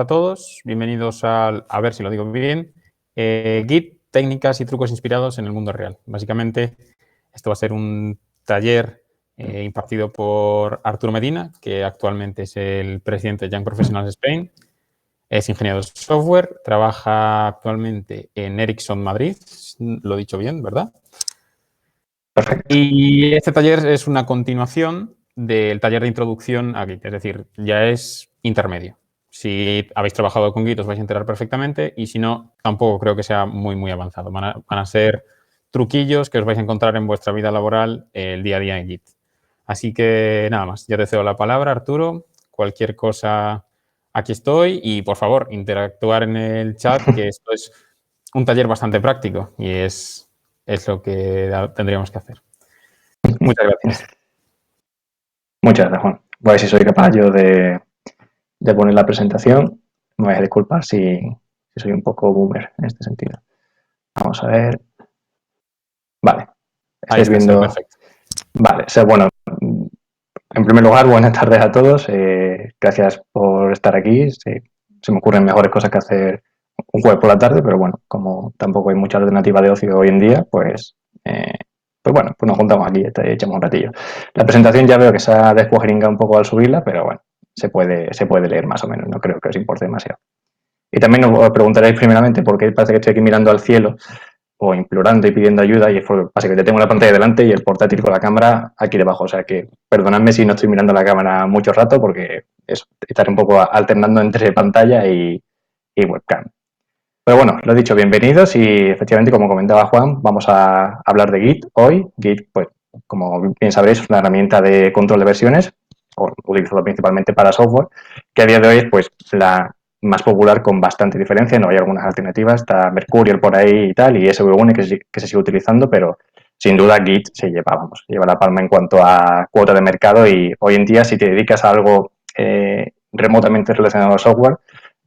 A todos, bienvenidos a ver si lo digo bien, Git, técnicas y trucos inspirados en el mundo real. Básicamente, esto va a ser un taller impartido por Arturo Medina, que actualmente es el presidente de Young Professionals Spain. Es ingeniero de software, trabaja actualmente en Ericsson Madrid, lo he dicho bien, ¿verdad? Perfecto. Y este taller es una continuación del taller de introducción a Git, es decir, ya es intermedio. Si habéis trabajado con Git os vais a enterar perfectamente y si no, tampoco creo que sea muy avanzado. Van a ser truquillos que os vais a encontrar en vuestra vida laboral el día a día en Git. Así que nada más, ya te cedo la palabra, Arturo. Cualquier cosa, aquí estoy y por favor, interactuar en el chat, que esto es un taller bastante práctico y es lo que tendríamos que hacer. Muchas gracias. Muchas gracias, Juan. Voy a ver si soy capaz yo de poner la presentación. Me voy a disculpar si soy un poco boomer en este sentido. Vamos a ver. Vale. Ahí Estáis está, se ve viendo. perfecto. Vale. Bueno, en primer lugar, buenas tardes a todos. Gracias por estar aquí. Se me ocurren mejores cosas que hacer un jueves por la tarde, pero bueno, como tampoco hay mucha alternativa de ocio hoy en día, pues bueno, pues nos juntamos aquí y echamos un ratillo. La presentación ya veo que se ha descuajeringado un poco al subirla, pero bueno, se puede leer más o menos, no creo que os importe demasiado. Y también os preguntaréis primeramente por qué parece que estoy aquí mirando al cielo o implorando y pidiendo ayuda, y es porque básicamente tengo la pantalla delante y el portátil con la cámara aquí debajo. O sea que perdonadme si no estoy mirando la cámara mucho rato, porque estaré un poco alternando entre pantalla y webcam. Pero bueno, lo he dicho, bienvenidos y efectivamente, como comentaba Juan, vamos a hablar de Git hoy. Git, pues, como bien sabréis, es una herramienta de control de versiones, utilizado principalmente para software, que a día de hoy es pues la más popular con bastante diferencia. No hay algunas alternativas, está Mercurial por ahí y tal, y SV1 que se sigue utilizando, pero sin duda Git lleva la palma en cuanto a cuota de mercado, y hoy en día si te dedicas a algo remotamente relacionado al software,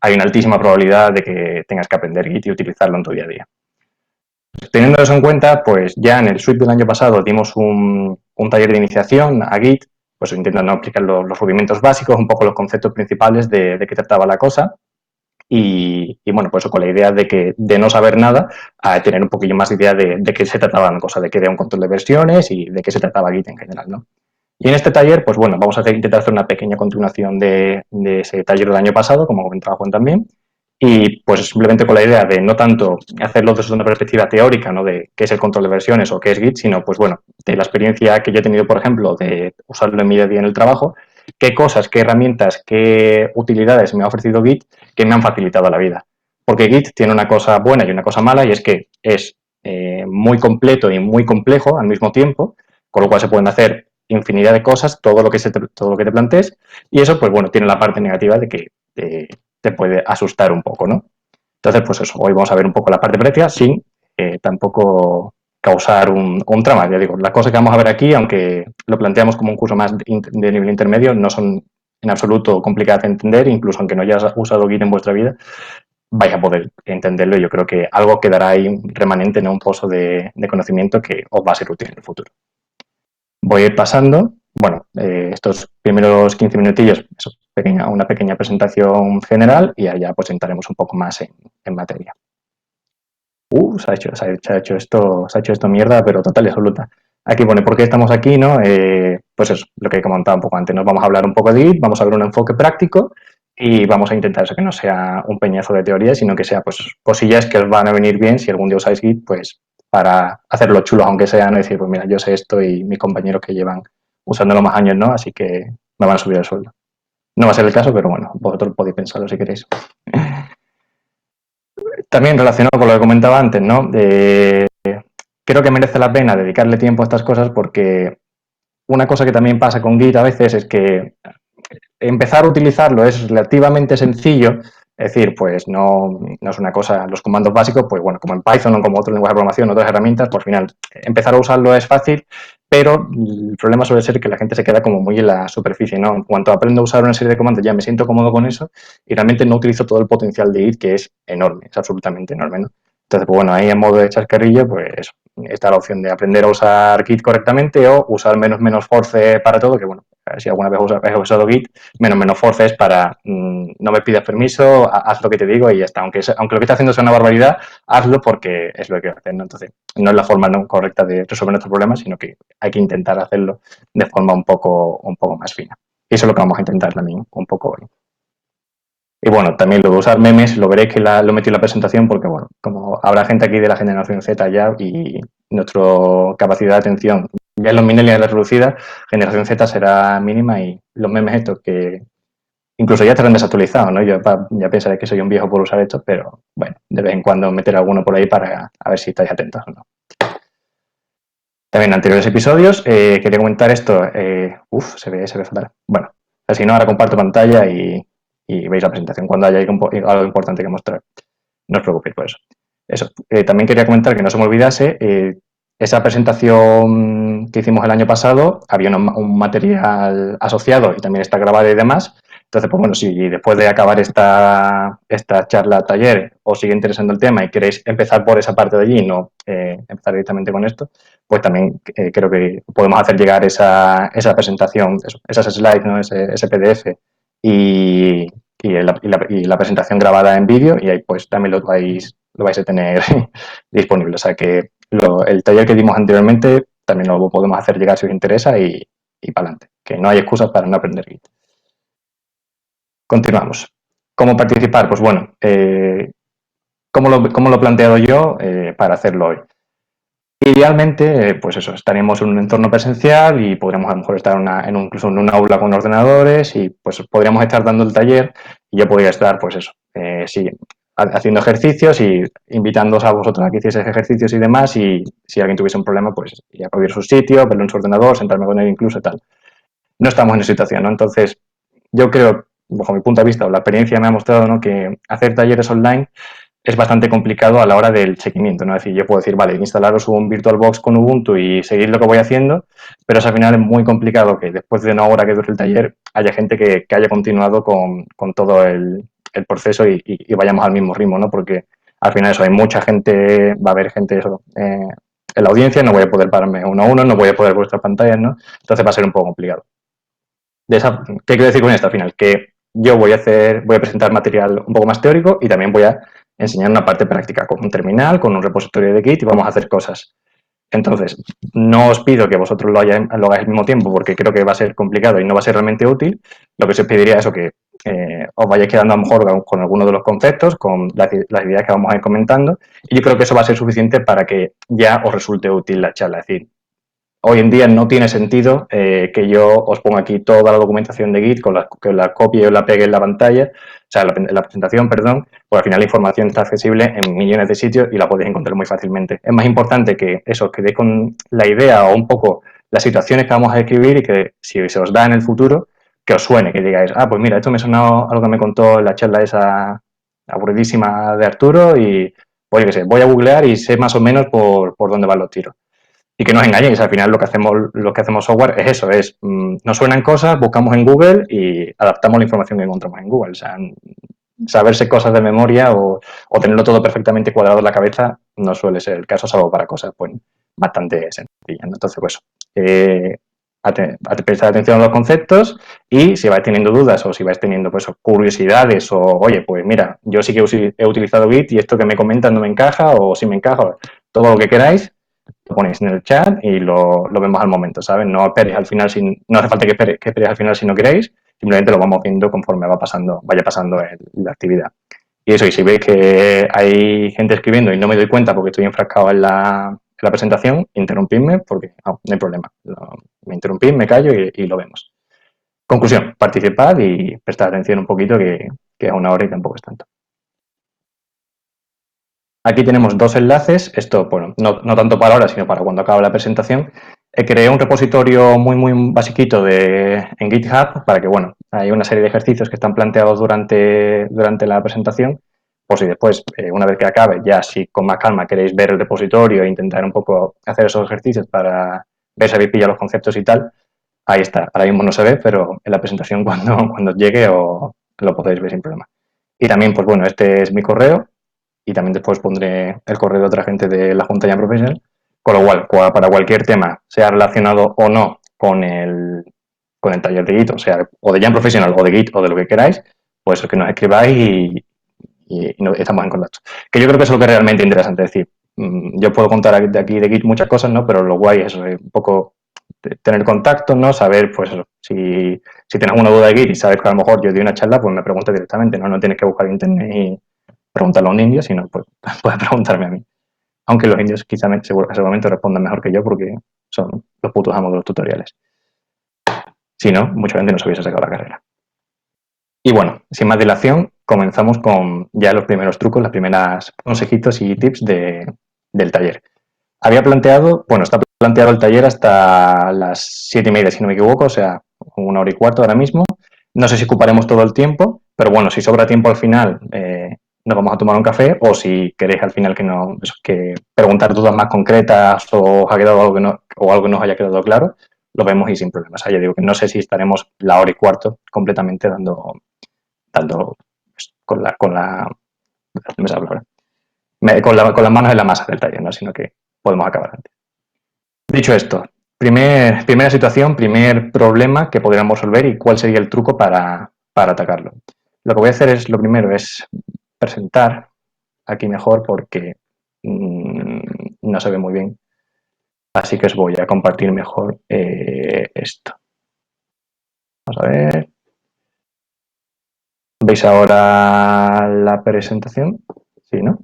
hay una altísima probabilidad de que tengas que aprender Git y utilizarlo en tu día a día. Teniendo eso en cuenta, pues ya en el suite del año pasado dimos un taller de iniciación a Git, pues intentando explicar los rudimentos básicos, un poco los conceptos principales de qué trataba la cosa. Y bueno, pues con la idea de no saber nada, a tener un poquillo más de idea de qué se trataba la cosa, de qué era un control de versiones y de qué se trataba Git en general, ¿no? Y en este taller, pues bueno, vamos a intentar hacer una pequeña continuación de ese taller del año pasado, como comentaba Juan también, y pues simplemente con la idea de no tanto hacerlo desde una perspectiva teórica, ¿no?, de qué es el control de versiones o qué es Git, sino pues bueno, de la experiencia que yo he tenido, por ejemplo, de usarlo en mi día a día en el trabajo, qué cosas, qué herramientas, qué utilidades me ha ofrecido Git que me han facilitado la vida. Porque Git tiene una cosa buena y una cosa mala, y es que es muy completo y muy complejo al mismo tiempo, con lo cual se pueden hacer infinidad de cosas, todo lo que te plantees, y eso, pues bueno, tiene la parte negativa de que te puede asustar un poco, ¿no? Entonces, pues eso, hoy vamos a ver un poco la parte práctica sin tampoco causar un trama. Ya digo, las cosas que vamos a ver aquí, aunque lo planteamos como un curso más de nivel intermedio, no son en absoluto complicadas de entender, incluso aunque no hayas usado Git en vuestra vida, vais a poder entenderlo, y yo creo que algo quedará ahí remanente en un pozo de conocimiento que os va a ser útil en el futuro. Voy a ir pasando, bueno, estos primeros 15 minutillos, una pequeña presentación general, y allá pues entraremos un poco más en materia. Se ha hecho esto mierda, pero total y absoluta. Aquí pone por qué estamos aquí, ¿no? Pues eso, lo que he comentado un poco antes. Nos vamos a hablar un poco de Git, vamos a ver un enfoque práctico y vamos a intentar eso, que no sea un peñazo de teoría, sino que sea pues cosillas que os van a venir bien si algún día usáis Git, pues para hacerlo chulo, aunque sea, no decir, pues mira, yo sé esto y mis compañeros que llevan usándolo más años, ¿no? Así que me van a subir el sueldo. No va a ser el caso, pero bueno, vosotros podéis pensarlo si queréis. También relacionado con lo que comentaba antes, ¿no? Creo que merece la pena dedicarle tiempo a estas cosas, porque una cosa que también pasa con Git a veces es que empezar a utilizarlo es relativamente sencillo. Es decir, pues no es una cosa, los comandos básicos, pues bueno, como en Python o como otro lenguaje de programación, otras herramientas, por final empezar a usarlo es fácil, pero el problema suele ser que la gente se queda como muy en la superficie, ¿no? En cuanto aprendo a usar una serie de comandos ya me siento cómodo con eso y realmente no utilizo todo el potencial de Git, que es enorme, es absolutamente enorme, ¿no? Entonces, pues bueno, ahí en modo de chascarrillo, pues eso, está la opción de aprender a usar Git correctamente o usar menos force para todo, que bueno, si alguna vez has usado Git, menos force es para no me pidas permiso, haz lo que te digo y ya está. Aunque lo que estás haciendo sea una barbaridad, hazlo porque es lo que quiero hacer, ¿no? Entonces, no es la forma no correcta de resolver nuestros problemas, sino que hay que intentar hacerlo de forma un poco más fina. Y eso es lo que vamos a intentar también un poco hoy. Y bueno, también lo de usar memes, lo veréis que lo metí en la presentación porque, bueno, como habrá gente aquí de la generación Z ya y nuestra capacidad de atención, ya en los millennials es reducida, generación Z será mínima y los memes estos que incluso ya estarán desactualizados, ¿no? Yo ya pensaré que soy un viejo por usar estos, pero bueno, de vez en cuando meter alguno por ahí para a ver si estáis atentos o no. También en anteriores episodios quería comentar esto. Se ve fatal. Bueno, si no, ahora comparto pantalla y veis la presentación cuando haya algo importante que mostrar. No os preocupéis por eso. También quería comentar que no se me olvidase, esa presentación que hicimos el año pasado, había un material asociado y también está grabado y demás. Entonces, pues bueno, si después de acabar esta charla taller os sigue interesando el tema y queréis empezar por esa parte de allí y no empezar directamente con esto, pues también creo que podemos hacer llegar esa presentación, esas slides, ¿no? ese PDF y la presentación grabada en vídeo y ahí pues también lo vais a tener disponible. O sea que el taller que dimos anteriormente también lo podemos hacer llegar si os interesa y para adelante, que no hay excusas para no aprender Git. Continuamos. ¿Cómo participar? Pues bueno, ¿cómo lo he planteado yo para hacerlo hoy? Idealmente, pues eso, estaríamos en un entorno presencial y podríamos a lo mejor estar incluso en un aula con ordenadores y pues podríamos estar dando el taller y yo podría estar, pues eso, sí, haciendo ejercicios y invitándoos a vosotros a que hicieseis ejercicios y demás y si alguien tuviese un problema, pues ya acudir a su sitio, verlo en su ordenador, sentarme con él incluso y tal. No estamos en esa situación, ¿no? Entonces, yo creo, bajo mi punto de vista, o la experiencia me ha mostrado, ¿no?, que hacer talleres online es bastante complicado a la hora del seguimiento, ¿no? Es decir, yo puedo decir, vale, instalaros un VirtualBox con Ubuntu y seguir lo que voy haciendo, pero al final es muy complicado que después de una hora que dure el taller haya gente que haya continuado con todo el proceso y vayamos al mismo ritmo, ¿no? Porque al final eso, hay mucha gente, va a haber gente eso, en la audiencia, no voy a poder pararme uno a uno, no voy a poder ver vuestras pantallas, ¿no? Entonces va a ser un poco complicado. ¿Qué quiero decir con esto al final? Que yo voy a presentar material un poco más teórico y también voy a enseñar una parte práctica con un terminal, con un repositorio de Git y vamos a hacer cosas. Entonces, no os pido que vosotros lo hagáis al mismo tiempo porque creo que va a ser complicado y no va a ser realmente útil. Lo que os pediría es que os vayáis quedando a lo mejor con algunos de los conceptos, con las ideas que vamos a ir comentando y yo creo que eso va a ser suficiente para que ya os resulte útil la charla. Es decir, hoy en día no tiene sentido que yo os ponga aquí toda la documentación de Git, que la copie o la pegue en la pantalla, o sea, la presentación, perdón, porque al final la información está accesible en millones de sitios y la podéis encontrar muy fácilmente. Es más importante que eso, os quedéis con la idea o un poco las situaciones que vamos a escribir y que si se os da en el futuro, que os suene, que digáis, pues mira, esto me ha sonado algo que me contó en la charla esa aburridísima de Arturo y, pues yo qué sé, voy a googlear y sé más o menos por dónde van los tiros. Y que no os engañéis, al final lo que hacemos software es eso, nos suenan cosas, buscamos en Google y adaptamos la información que encontramos en Google. O sea, saberse cosas de memoria o tenerlo todo perfectamente cuadrado en la cabeza no suele ser el caso, salvo para cosas pues, bastante sencillas, ¿no? Entonces, pues, prestar atención a los conceptos y si vais teniendo dudas o si vais teniendo pues, curiosidades o, oye, pues mira, yo sí que he utilizado Git y esto que me comentan no me encaja o si me encaja, todo lo que queráis, lo ponéis en el chat y lo vemos al momento, ¿sabes? No esperéis al final, no hace falta que esperéis al final si no queréis, simplemente lo vamos viendo conforme vaya pasando la actividad. Y eso, y si veis que hay gente escribiendo y no me doy cuenta porque estoy enfrascado en la presentación, interrumpidme porque no hay problema. Me interrumpís, me callo y lo vemos. Conclusión, participad y prestad atención un poquito que es una hora y tampoco es tanto. Aquí tenemos dos enlaces, esto, bueno, no tanto para ahora, sino para cuando acabe la presentación. Creé un repositorio muy basiquito en GitHub para que, bueno, hay una serie de ejercicios que están planteados durante la presentación, por si después, una vez que acabe, ya si con más calma queréis ver el repositorio e intentar un poco hacer esos ejercicios para ver si habéis pillado los conceptos y tal, ahí está. Ahora mismo no se ve, pero en la presentación cuando llegue lo podéis ver sin problema. Y también, pues bueno, este es mi correo, y también después pondré el correo de otra gente de la Junta Jam Professional, con lo cual, para cualquier tema, sea relacionado o no con el taller de Git, o sea, o de Jam Professional o de Git o de lo que queráis, pues que nos escribáis y estamos en contacto. Que yo creo que eso es lo que es realmente interesante, es decir, yo puedo contar de aquí de Git muchas cosas, ¿no? Pero lo guay es un poco tener contacto, ¿no? Saber, pues eso, si tienes una duda de Git y sabes que a lo mejor yo di una charla, pues me preguntas directamente, ¿no? No tienes que buscar en internet y preguntarle a un indio, sino pues puedes preguntarme a mí. Aunque los indios quizá seguramente respondan mejor que yo porque son los putos amos de los tutoriales. Si no, mucha gente no se hubiese sacado la carrera. Y bueno, sin más dilación, comenzamos con ya los primeros trucos, las primeras consejitos y tips del taller. Había planteado, bueno, está planteado el taller hasta las 7:30, si no me equivoco, o sea, 1 hora y cuarto ahora mismo. No sé si ocuparemos todo el tiempo, pero bueno, si sobra tiempo al final, nos vamos a tomar un café, o si queréis al final que preguntar dudas más concretas o os ha quedado algo o algo que no os haya quedado claro, lo vemos y sin problemas. O sea, yo digo que no sé si estaremos la hora y cuarto completamente dando pues, con las manos en la masa del taller, ¿no? Sino que podemos acabar antes. Dicho esto, primera situación, primer problema que podríamos resolver y cuál sería el truco para atacarlo. Lo que voy a hacer lo primero es presentar aquí mejor porque no se ve muy bien. Así que os voy a compartir mejor esto. Vamos a ver. ¿Veis ahora la presentación? Sí, ¿no?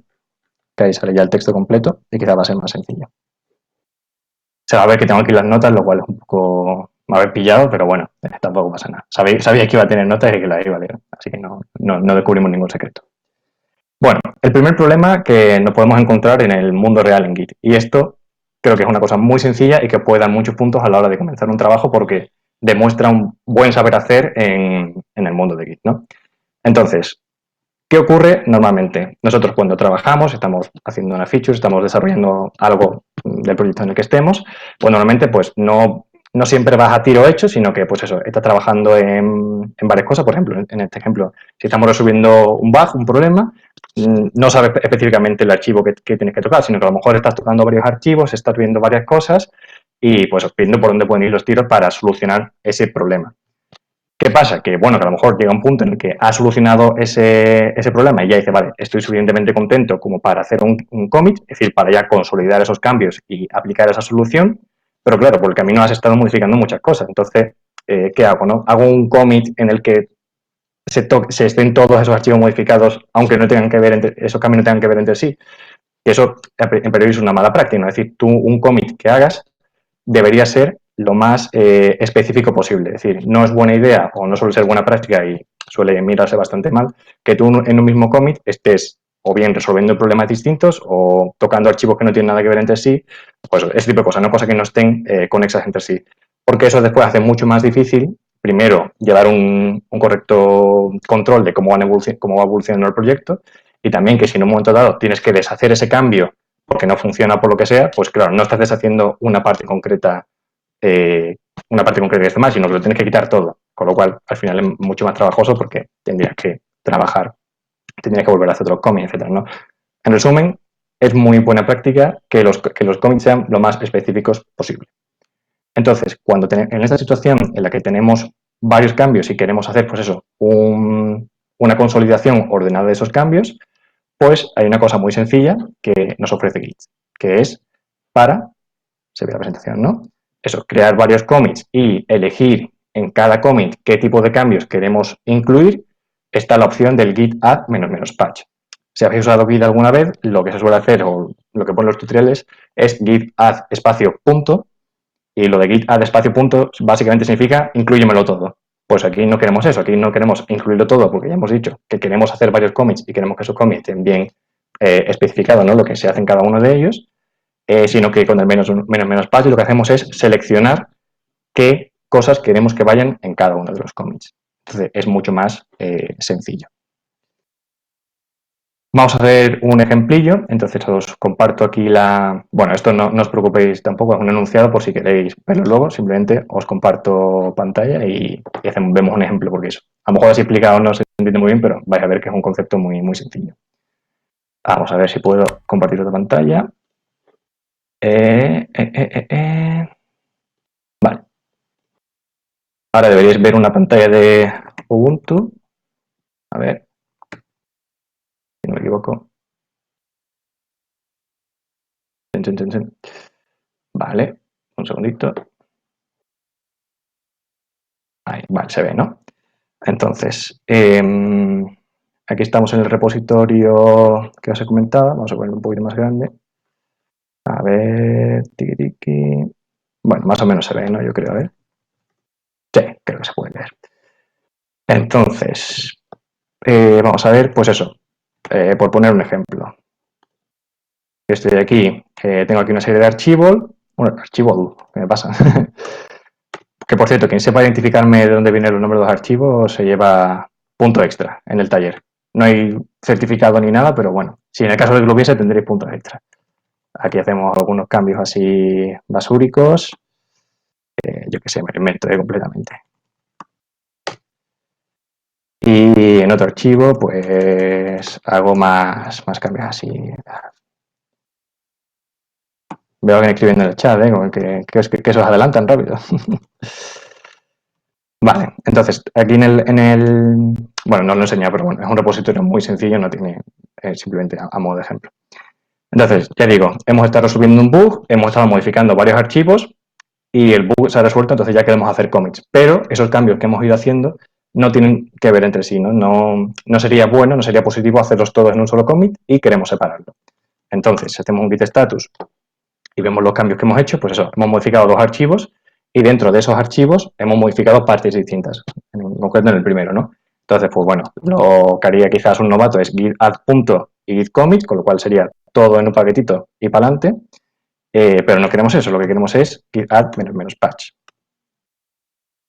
Que ahí sale ya el texto completo y quizá va a ser más sencillo. Se va a ver que tengo aquí las notas, lo cual es un poco me habéis pillado, pero bueno, tampoco pasa nada. Sabía que iba a tener notas y que las iba a leer, así que no descubrimos ningún secreto. Bueno, el primer problema que nos podemos encontrar en el mundo real en Git, y esto creo que es una cosa muy sencilla y que puede dar muchos puntos a la hora de comenzar un trabajo porque demuestra un buen saber hacer en el mundo de Git, ¿no? Entonces, ¿qué ocurre normalmente? Nosotros cuando trabajamos, estamos haciendo una feature, estamos desarrollando algo del proyecto en el que estemos, pues normalmente pues no siempre vas a tiro hecho, sino que pues eso, estás trabajando en varias cosas. Por ejemplo, en este ejemplo, si estamos resolviendo un bug, un problema, no sabes específicamente el archivo que tienes que tocar, sino que a lo mejor estás tocando varios archivos, estás viendo varias cosas y pues viendo por dónde pueden ir los tiros para solucionar ese problema. ¿Qué pasa? Que, bueno, que a lo mejor llega un punto en el que ha solucionado ese problema y ya dice, vale, estoy suficientemente contento como para hacer un commit, es decir, para ya consolidar esos cambios y aplicar esa solución, pero claro, por el camino has estado modificando muchas cosas. Entonces, ¿qué hago? No? Hago un commit en el que se estén todos esos archivos modificados, aunque no tengan que ver esos cambios no tengan que ver entre sí. Que eso, en principio, es una mala práctica, ¿no? Es decir, tú un commit que hagas debería ser lo más específico posible. Es decir, no es buena idea o no suele ser buena práctica y suele mirarse bastante mal que tú en un mismo commit estés o bien resolviendo problemas distintos o tocando archivos que no tienen nada que ver entre sí, pues ese tipo de cosas, no cosas que no estén conexas entre sí. Porque eso después hace mucho más difícil, primero, llevar un correcto control de cómo va evolucionando el proyecto y también que si en un momento dado tienes que deshacer ese cambio porque no funciona por lo que sea, pues claro, no estás deshaciendo una parte concreta que esté mal, sino que lo tienes que quitar todo. Con lo cual, al final es mucho más trabajoso porque tendrías que trabajar, tendrías que volver a hacer otros cómics, etcétera, ¿no? En resumen, es muy buena práctica que los cómics sean lo más específicos posible. Entonces, en esta situación en la que tenemos varios cambios y queremos hacer, pues eso, una consolidación ordenada de esos cambios, pues hay una cosa muy sencilla que nos ofrece Git, que es se ve la presentación, ¿no? Eso, crear varios commits y elegir en cada commit qué tipo de cambios queremos incluir, está la opción del git add --patch. Si habéis usado Git alguna vez, lo que se suele hacer o lo que ponen los tutoriales es git add espacio punto y lo de git add espacio punto básicamente significa inclúyemelo todo. Pues aquí no queremos eso, aquí no queremos incluirlo todo porque ya hemos dicho que queremos hacer varios commits y queremos que esos commits estén bien especificados, ¿no? Lo que se hace en cada uno de ellos, sino que con el --patch lo que hacemos es seleccionar qué cosas queremos que vayan en cada uno de los commits. Entonces es mucho más sencillo. Vamos a hacer un ejemplillo, entonces os comparto aquí Bueno, esto no os preocupéis tampoco, es un enunciado por si queréis verlo luego, simplemente os comparto pantalla y vemos un ejemplo, porque eso, a lo mejor así explicado no se entiende muy bien, pero vais a ver que es un concepto muy, muy sencillo. Vamos a ver si puedo compartir otra pantalla. Vale. Ahora deberíais ver una pantalla de Ubuntu. A ver, si no me equivoco. Vale, un segundito. Ahí, vale, se ve, ¿no? Entonces, aquí estamos en el repositorio que os he comentado. Vamos a ponerlo un poquito más grande. A ver, tiki tiki. Bueno, más o menos se ve, ¿no? Yo creo, a ver. Sí, creo que se puede ver. Entonces, vamos a ver, pues eso, por poner un ejemplo. Estoy aquí, tengo aquí una serie de archivos. Bueno, archivo, ¿qué me pasa? Que por cierto, quien sepa identificarme de dónde vienen los nombres de los archivos se lleva punto extra en el taller. No hay certificado ni nada, pero bueno, si en el caso de que lo hubiese, tendréis puntos extra. Aquí hacemos algunos cambios así basúricos. Yo qué sé, me lo invento completamente. Y en otro archivo, pues hago más cambios así. Veo a alguien escribiendo en el chat, que se os adelantan rápido. Vale, entonces aquí bueno, no lo he enseñado, pero bueno, es un repositorio muy sencillo, no tiene, simplemente a modo de ejemplo. Entonces, ya digo, hemos estado resolviendo un bug, hemos estado modificando varios archivos y el bug se ha resuelto, entonces ya queremos hacer commits. Pero esos cambios que hemos ido haciendo no tienen que ver entre sí, ¿no? No sería bueno, no sería positivo hacerlos todos en un solo commit y queremos separarlo. Entonces, si hacemos un git status y vemos los cambios que hemos hecho, pues eso, hemos modificado dos archivos y dentro de esos archivos hemos modificado partes distintas, en concreto en el primero, ¿no? Entonces, pues bueno, lo que haría quizás un novato es git add punto y git commit, con lo cual sería todo en un paquetito y para adelante, pero no queremos eso, lo que queremos es git add menos patch.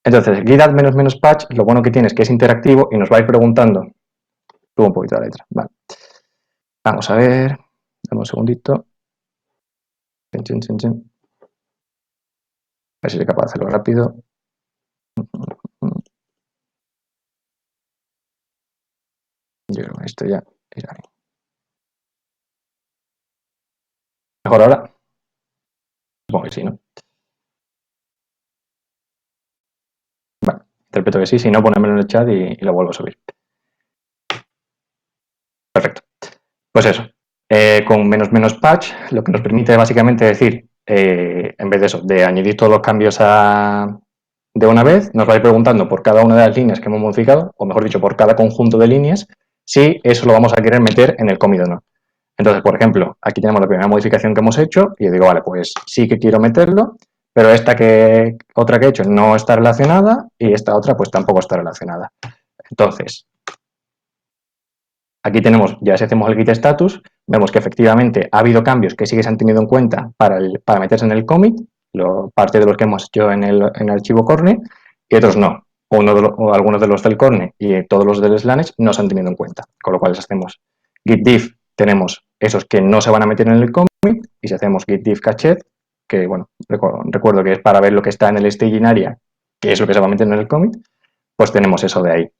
Entonces, git add menos patch, lo bueno que tiene es que es interactivo y nos va a ir preguntando. Subo un poquito la letra, vale. Vamos a ver, dame un segundito. A ver si soy capaz de hacerlo rápido. Yo creo que esto ya irá bien. ¿Mejor ahora? Supongo que sí, ¿no? Vale, interpreto que sí, si no, ponérmelo en el chat y lo vuelvo a subir. Perfecto. Pues eso, con menos patch, lo que nos permite básicamente decir, en vez de eso, de añadir todos los cambios de una vez, nos va a ir preguntando por cada una de las líneas que hemos modificado, o mejor dicho, por cada conjunto de líneas, si eso lo vamos a querer meter en el commit o no. Entonces, por ejemplo, aquí tenemos la primera modificación que hemos hecho y yo digo, vale, pues sí que quiero meterlo, pero otra que he hecho no está relacionada y esta otra pues tampoco está relacionada. Entonces, aquí tenemos, ya si hacemos el git status, vemos que efectivamente ha habido cambios que sí que se han tenido en cuenta para meterse en el commit, parte de los que hemos hecho en el archivo corne, y otros no. O algunos de los del corne y todos los del slash no se han tenido en cuenta. Con lo cual, si hacemos git diff, tenemos esos que no se van a meter en el commit, y si hacemos git diff cached, que bueno, recuerdo que es para ver lo que está en el staging area, que es lo que se va a meter en el commit, pues tenemos eso de ahí.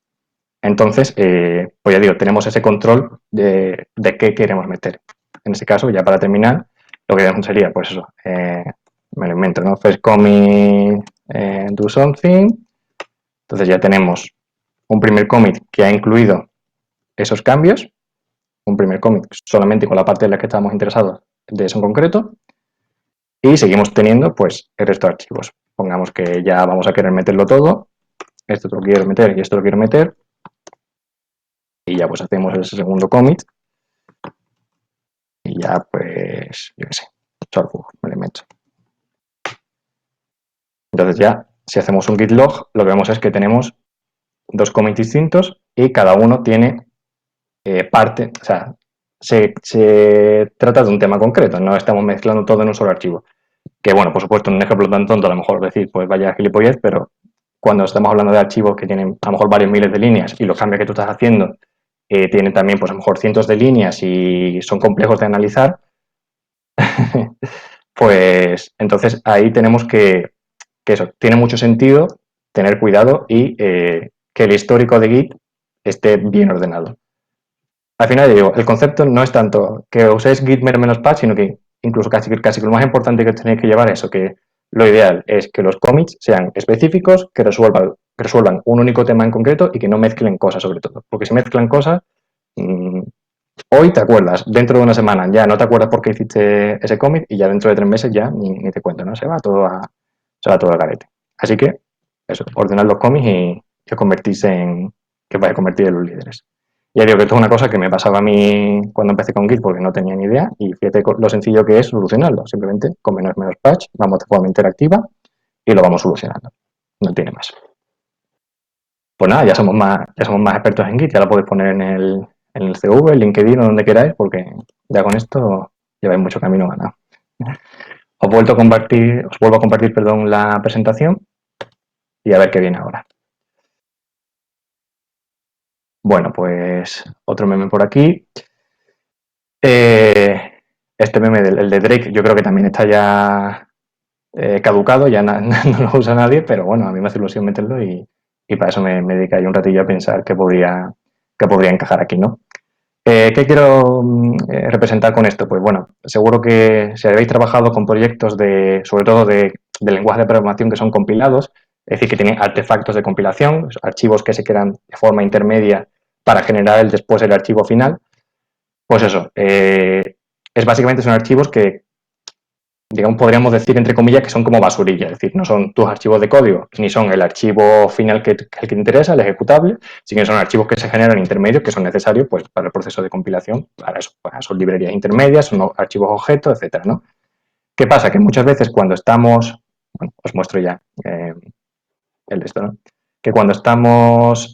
Entonces, pues ya digo, tenemos ese control de qué queremos meter. En este caso, ya para terminar, lo que sería, pues eso, me lo invento, ¿no? First commit, do something. Entonces ya tenemos un primer commit que ha incluido esos cambios, un primer commit solamente con la parte en la que estamos interesados de eso en concreto, y seguimos teniendo, pues, el resto de archivos. Pongamos que ya vamos a querer meterlo todo, esto lo quiero meter y esto lo quiero meter, y ya pues hacemos ese segundo commit y ya pues, yo qué sé, me lo invento. Entonces ya, si hacemos un git log, lo que vemos es que tenemos dos commits distintos y cada uno tiene parte, o sea, se trata de un tema concreto, no estamos mezclando todo en un solo archivo. Que bueno, por supuesto, en un ejemplo tan tonto a lo mejor decir, pues vaya gilipollez, pero cuando estamos hablando de archivos que tienen a lo mejor varios miles de líneas y los cambios que tú estás haciendo tienen también, pues a lo mejor cientos de líneas y son complejos de analizar, pues entonces ahí tenemos que eso, tiene mucho sentido tener cuidado y que el histórico de Git esté bien ordenado. al final digo, el concepto no es tanto que uséis Git menos patch, sino que incluso casi lo más importante que tenéis que llevar es eso, que lo ideal es que los commits sean específicos, que resuelvan un único tema en concreto y que no mezclen cosas sobre todo. Porque si mezclan cosas, hoy te acuerdas, dentro de una semana ya no te acuerdas por qué hiciste ese commit y ya dentro de 3 meses ya ni te cuento, ¿no? Se va todo al garete. Así que, eso, ordenar los commits y que que vais a convertir en los líderes. Ya digo que esto es una cosa que me pasaba a mí cuando empecé con Git porque no tenía ni idea y fíjate lo sencillo que es solucionarlo. Simplemente con menos patch vamos de forma interactiva y lo vamos solucionando. No tiene más. Pues nada, ya somos más expertos en Git, ya lo podéis poner en el CV, en LinkedIn o donde queráis porque ya con esto lleváis mucho camino ganado. Os vuelvo a compartir, perdón, la presentación y a ver qué viene ahora. Bueno, pues otro meme por aquí. Este meme, el de Drake, yo creo que también está ya caducado, ya no lo usa nadie, pero bueno, a mí me hace ilusión meterlo y para eso me dediqué ahí un ratillo a pensar que podría encajar aquí, ¿no? ¿Qué quiero representar con esto? Pues bueno, seguro que si habéis trabajado con proyectos sobre todo de lenguaje de programación que son compilados, es decir, que tienen artefactos de compilación, archivos que se crean de forma intermedia para generar después el archivo final, pues eso, es básicamente son archivos que, digamos, podríamos decir entre comillas que son como basurilla, es decir, no son tus archivos de código, ni son el archivo final el que te interesa, el ejecutable, sino que son archivos que se generan intermedios que son necesarios pues, para el proceso de compilación, para eso, pues, son librerías intermedias, son archivos objetos, etcétera, ¿no? ¿Qué pasa? Que muchas veces cuando estamos, bueno, os muestro ya el de esto, ¿no? Que cuando estamos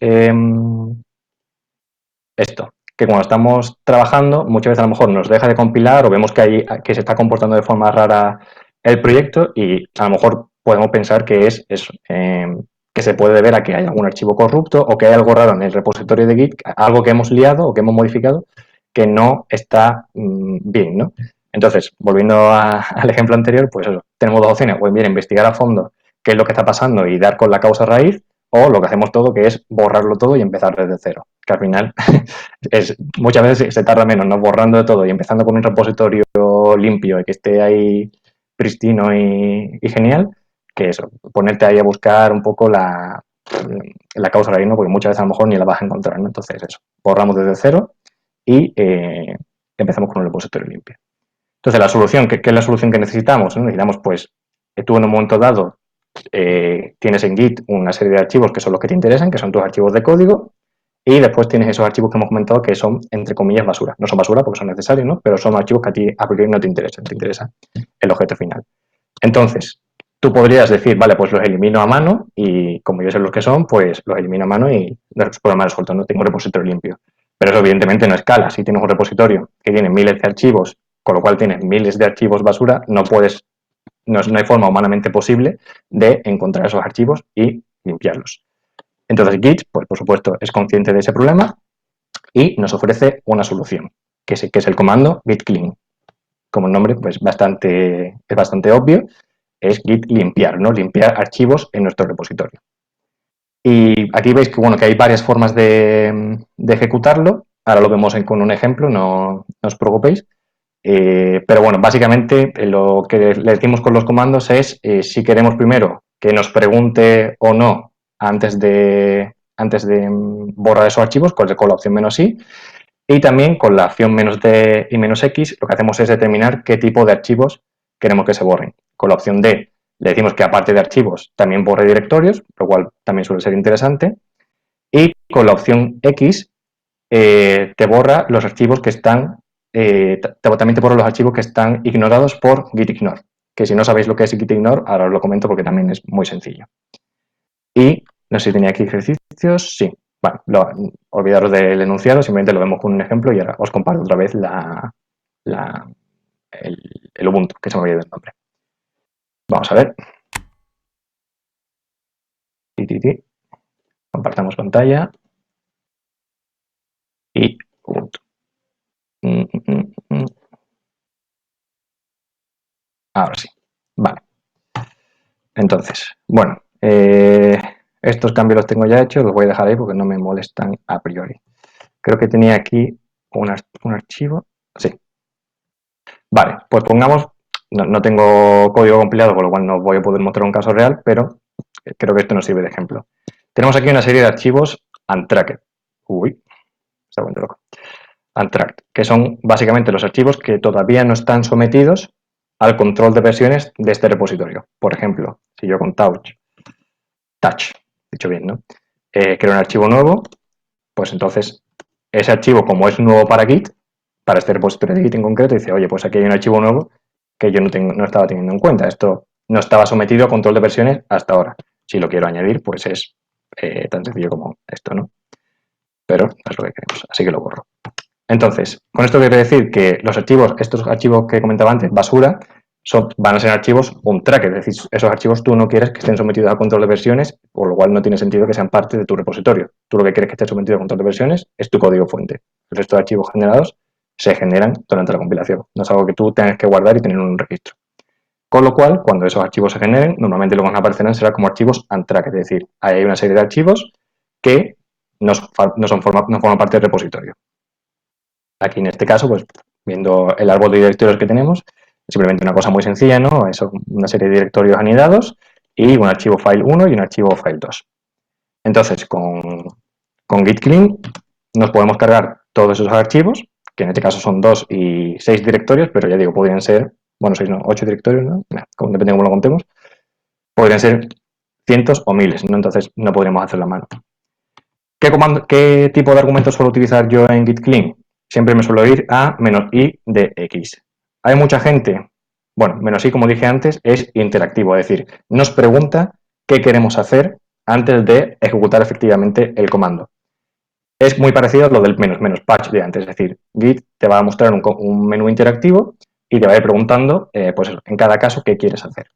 que cuando estamos trabajando, muchas veces a lo mejor nos deja de compilar o vemos que se está comportando de forma rara el proyecto y a lo mejor podemos pensar que es eso, que se puede deber a que hay algún archivo corrupto o que hay algo raro en el repositorio de Git, algo que hemos liado o que hemos modificado que no está bien, ¿no? Entonces, volviendo al ejemplo anterior, pues eso, tenemos dos opciones. Pues bien, investigar a fondo qué es lo que está pasando y dar con la causa raíz, o lo que hacemos todo, que es borrarlo todo y empezar desde cero. Que al final muchas veces se tarda menos, ¿no? Borrando de todo y empezando con un repositorio limpio y que esté ahí pristino y genial, que eso, ponerte ahí a buscar un poco la causa raíz, ¿no? Porque muchas veces a lo mejor ni la vas a encontrar, ¿no? Entonces eso, borramos desde cero y empezamos con un repositorio limpio. Entonces la solución, ¿qué es la solución que necesitamos? ¿No? Necesitamos pues que tú en un momento dado tienes en Git una serie de archivos que son los que te interesan, que son tus archivos de código, y después tienes esos archivos que hemos comentado que son, entre comillas, basura. No son basura porque son necesarios, ¿no? Pero son archivos que a ti a priori no te interesan, te interesa el objeto final. Entonces, tú podrías decir, vale, pues los elimino a mano y como yo sé los que son, pues los elimino a mano y los problema resuelto, no tengo un repositorio limpio. Pero eso evidentemente no escala. Si tienes un repositorio que tiene miles de archivos, con lo cual tienes miles de archivos basura, no hay forma humanamente posible de encontrar esos archivos y limpiarlos. Entonces Git, pues por supuesto, es consciente de ese problema y nos ofrece una solución, que es el comando git clean. Como el nombre pues es bastante obvio, es git limpiar, ¿no? Limpiar archivos en nuestro repositorio. Y aquí veis que, bueno, que hay varias formas de ejecutarlo. Ahora lo vemos con un ejemplo, no os preocupéis. Pero bueno, básicamente lo que le decimos con los comandos es si queremos primero que nos pregunte o no antes de borrar esos archivos con la opción "-i", y también con la opción "-d" y "-x", lo que hacemos es determinar qué tipo de archivos queremos que se borren. Con la opción "d" le decimos que aparte de archivos también borre directorios, lo cual también suele ser interesante, y con la opción "x" te borra los archivos que están, también te borra los archivos que están ignorados por gitignore, que si no sabéis lo que es gitignore, ahora os lo comento porque también es muy sencillo. Y no sé si tenía aquí ejercicios, sí. Bueno, olvidaros del enunciado, simplemente lo vemos con un ejemplo y ahora os comparto otra vez el Ubuntu, que se me había ido el nombre. Vamos a ver. Compartamos pantalla. Y Ubuntu. Ahora sí. Vale. Entonces, bueno, estos cambios los tengo ya hechos, los voy a dejar ahí porque no me molestan a priori. Creo que tenía aquí un archivo. Sí. Vale, pues pongamos, no tengo código compilado, con lo cual no voy a poder mostrar un caso real, pero creo que esto nos sirve de ejemplo. Tenemos aquí una serie de archivos untracked. Uy, está muy loco. Untracked, que son básicamente los archivos que todavía no están sometidos al control de versiones de este repositorio. Por ejemplo, si yo con touch, dicho bien, ¿no? Creo un archivo nuevo, pues entonces ese archivo, como es nuevo para Git, para este repositorio de Git en concreto, dice, oye, pues aquí hay un archivo nuevo que yo no estaba teniendo en cuenta. Esto no estaba sometido a control de versiones hasta ahora. Si lo quiero añadir, pues es tan sencillo como esto, ¿no? Pero no es lo que queremos, así que lo borro. Entonces, con esto quiero decir que estos archivos que comentaba antes, basura, van a ser archivos untracked, es decir, esos archivos tú no quieres que estén sometidos a control de versiones, por lo cual no tiene sentido que sean parte de tu repositorio. Tú lo que quieres que esté sometido a control de versiones es tu código fuente. El resto de archivos generados se generan durante la compilación. No es algo que tú tengas que guardar y tener en un registro. Con lo cual, cuando esos archivos se generen, normalmente lo que nos aparecerán será como archivos untracked, es decir, hay una serie de archivos que no forman parte del repositorio. Aquí en este caso, pues viendo el árbol de directorios que tenemos, simplemente una cosa muy sencilla, ¿no? Es una serie de directorios anidados y un archivo file 1 y un archivo file 2. Entonces, con git clean nos podemos cargar todos esos archivos, que en este caso son 2 y 6 directorios, pero ya digo, podrían ser, bueno, 6 no, 8 directorios, ¿no? Depende de cómo lo contemos. Podrían ser cientos o miles, ¿no? Entonces no podríamos hacerlo a mano. ¿Qué tipo de argumentos suelo utilizar yo en git clean? Siempre me suelo ir a -i de x. Hay mucha gente, bueno, -i, como dije antes, es interactivo, es decir, nos pregunta qué queremos hacer antes de ejecutar efectivamente el comando. Es muy parecido a lo del --patch de antes, es decir, Git te va a mostrar un menú interactivo y te va a ir preguntando, pues en cada caso, qué quieres hacer.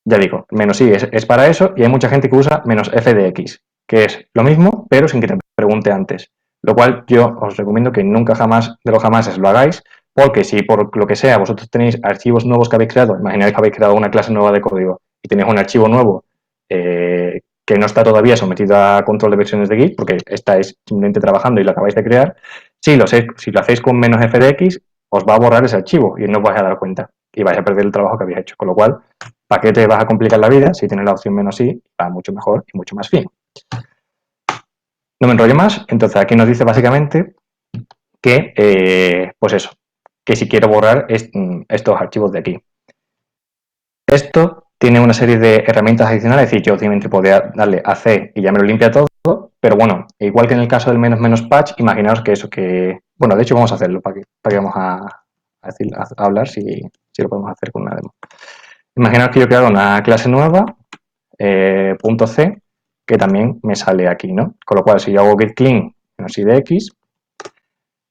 Ya digo, -i es para eso y hay mucha gente que usa -f de x, que es lo mismo, pero sin que te pregunte antes. Lo cual yo os recomiendo que nunca jamás de lo jamases lo hagáis, porque si por lo que sea vosotros tenéis archivos nuevos que habéis creado, imagináis que habéis creado una clase nueva de código y tenéis un archivo nuevo que no está todavía sometido a control de versiones de Git, porque estáis simplemente trabajando y lo acabáis de crear, si lo hacéis con -f de x, os va a borrar ese archivo y no os vais a dar cuenta y vais a perder el trabajo que habéis hecho. Con lo cual, ¿para qué te vas a complicar la vida si tienes la opción -i? Va mucho mejor y mucho más fino. No me enrollo más, entonces aquí nos dice básicamente que, pues eso, que si quiero borrar estos archivos de aquí. Esto tiene una serie de herramientas adicionales, es decir, yo obviamente podría darle a C y ya me lo limpia todo, pero bueno, igual que en el caso del --patch, imaginaos que eso que... Bueno, de hecho vamos a hacerlo, para que vamos a hablar si lo podemos hacer con una demo. Imaginaos que yo he creado una clase nueva, .c, que también me sale aquí, ¿no? Con lo cual, si yo hago git clean -i de x,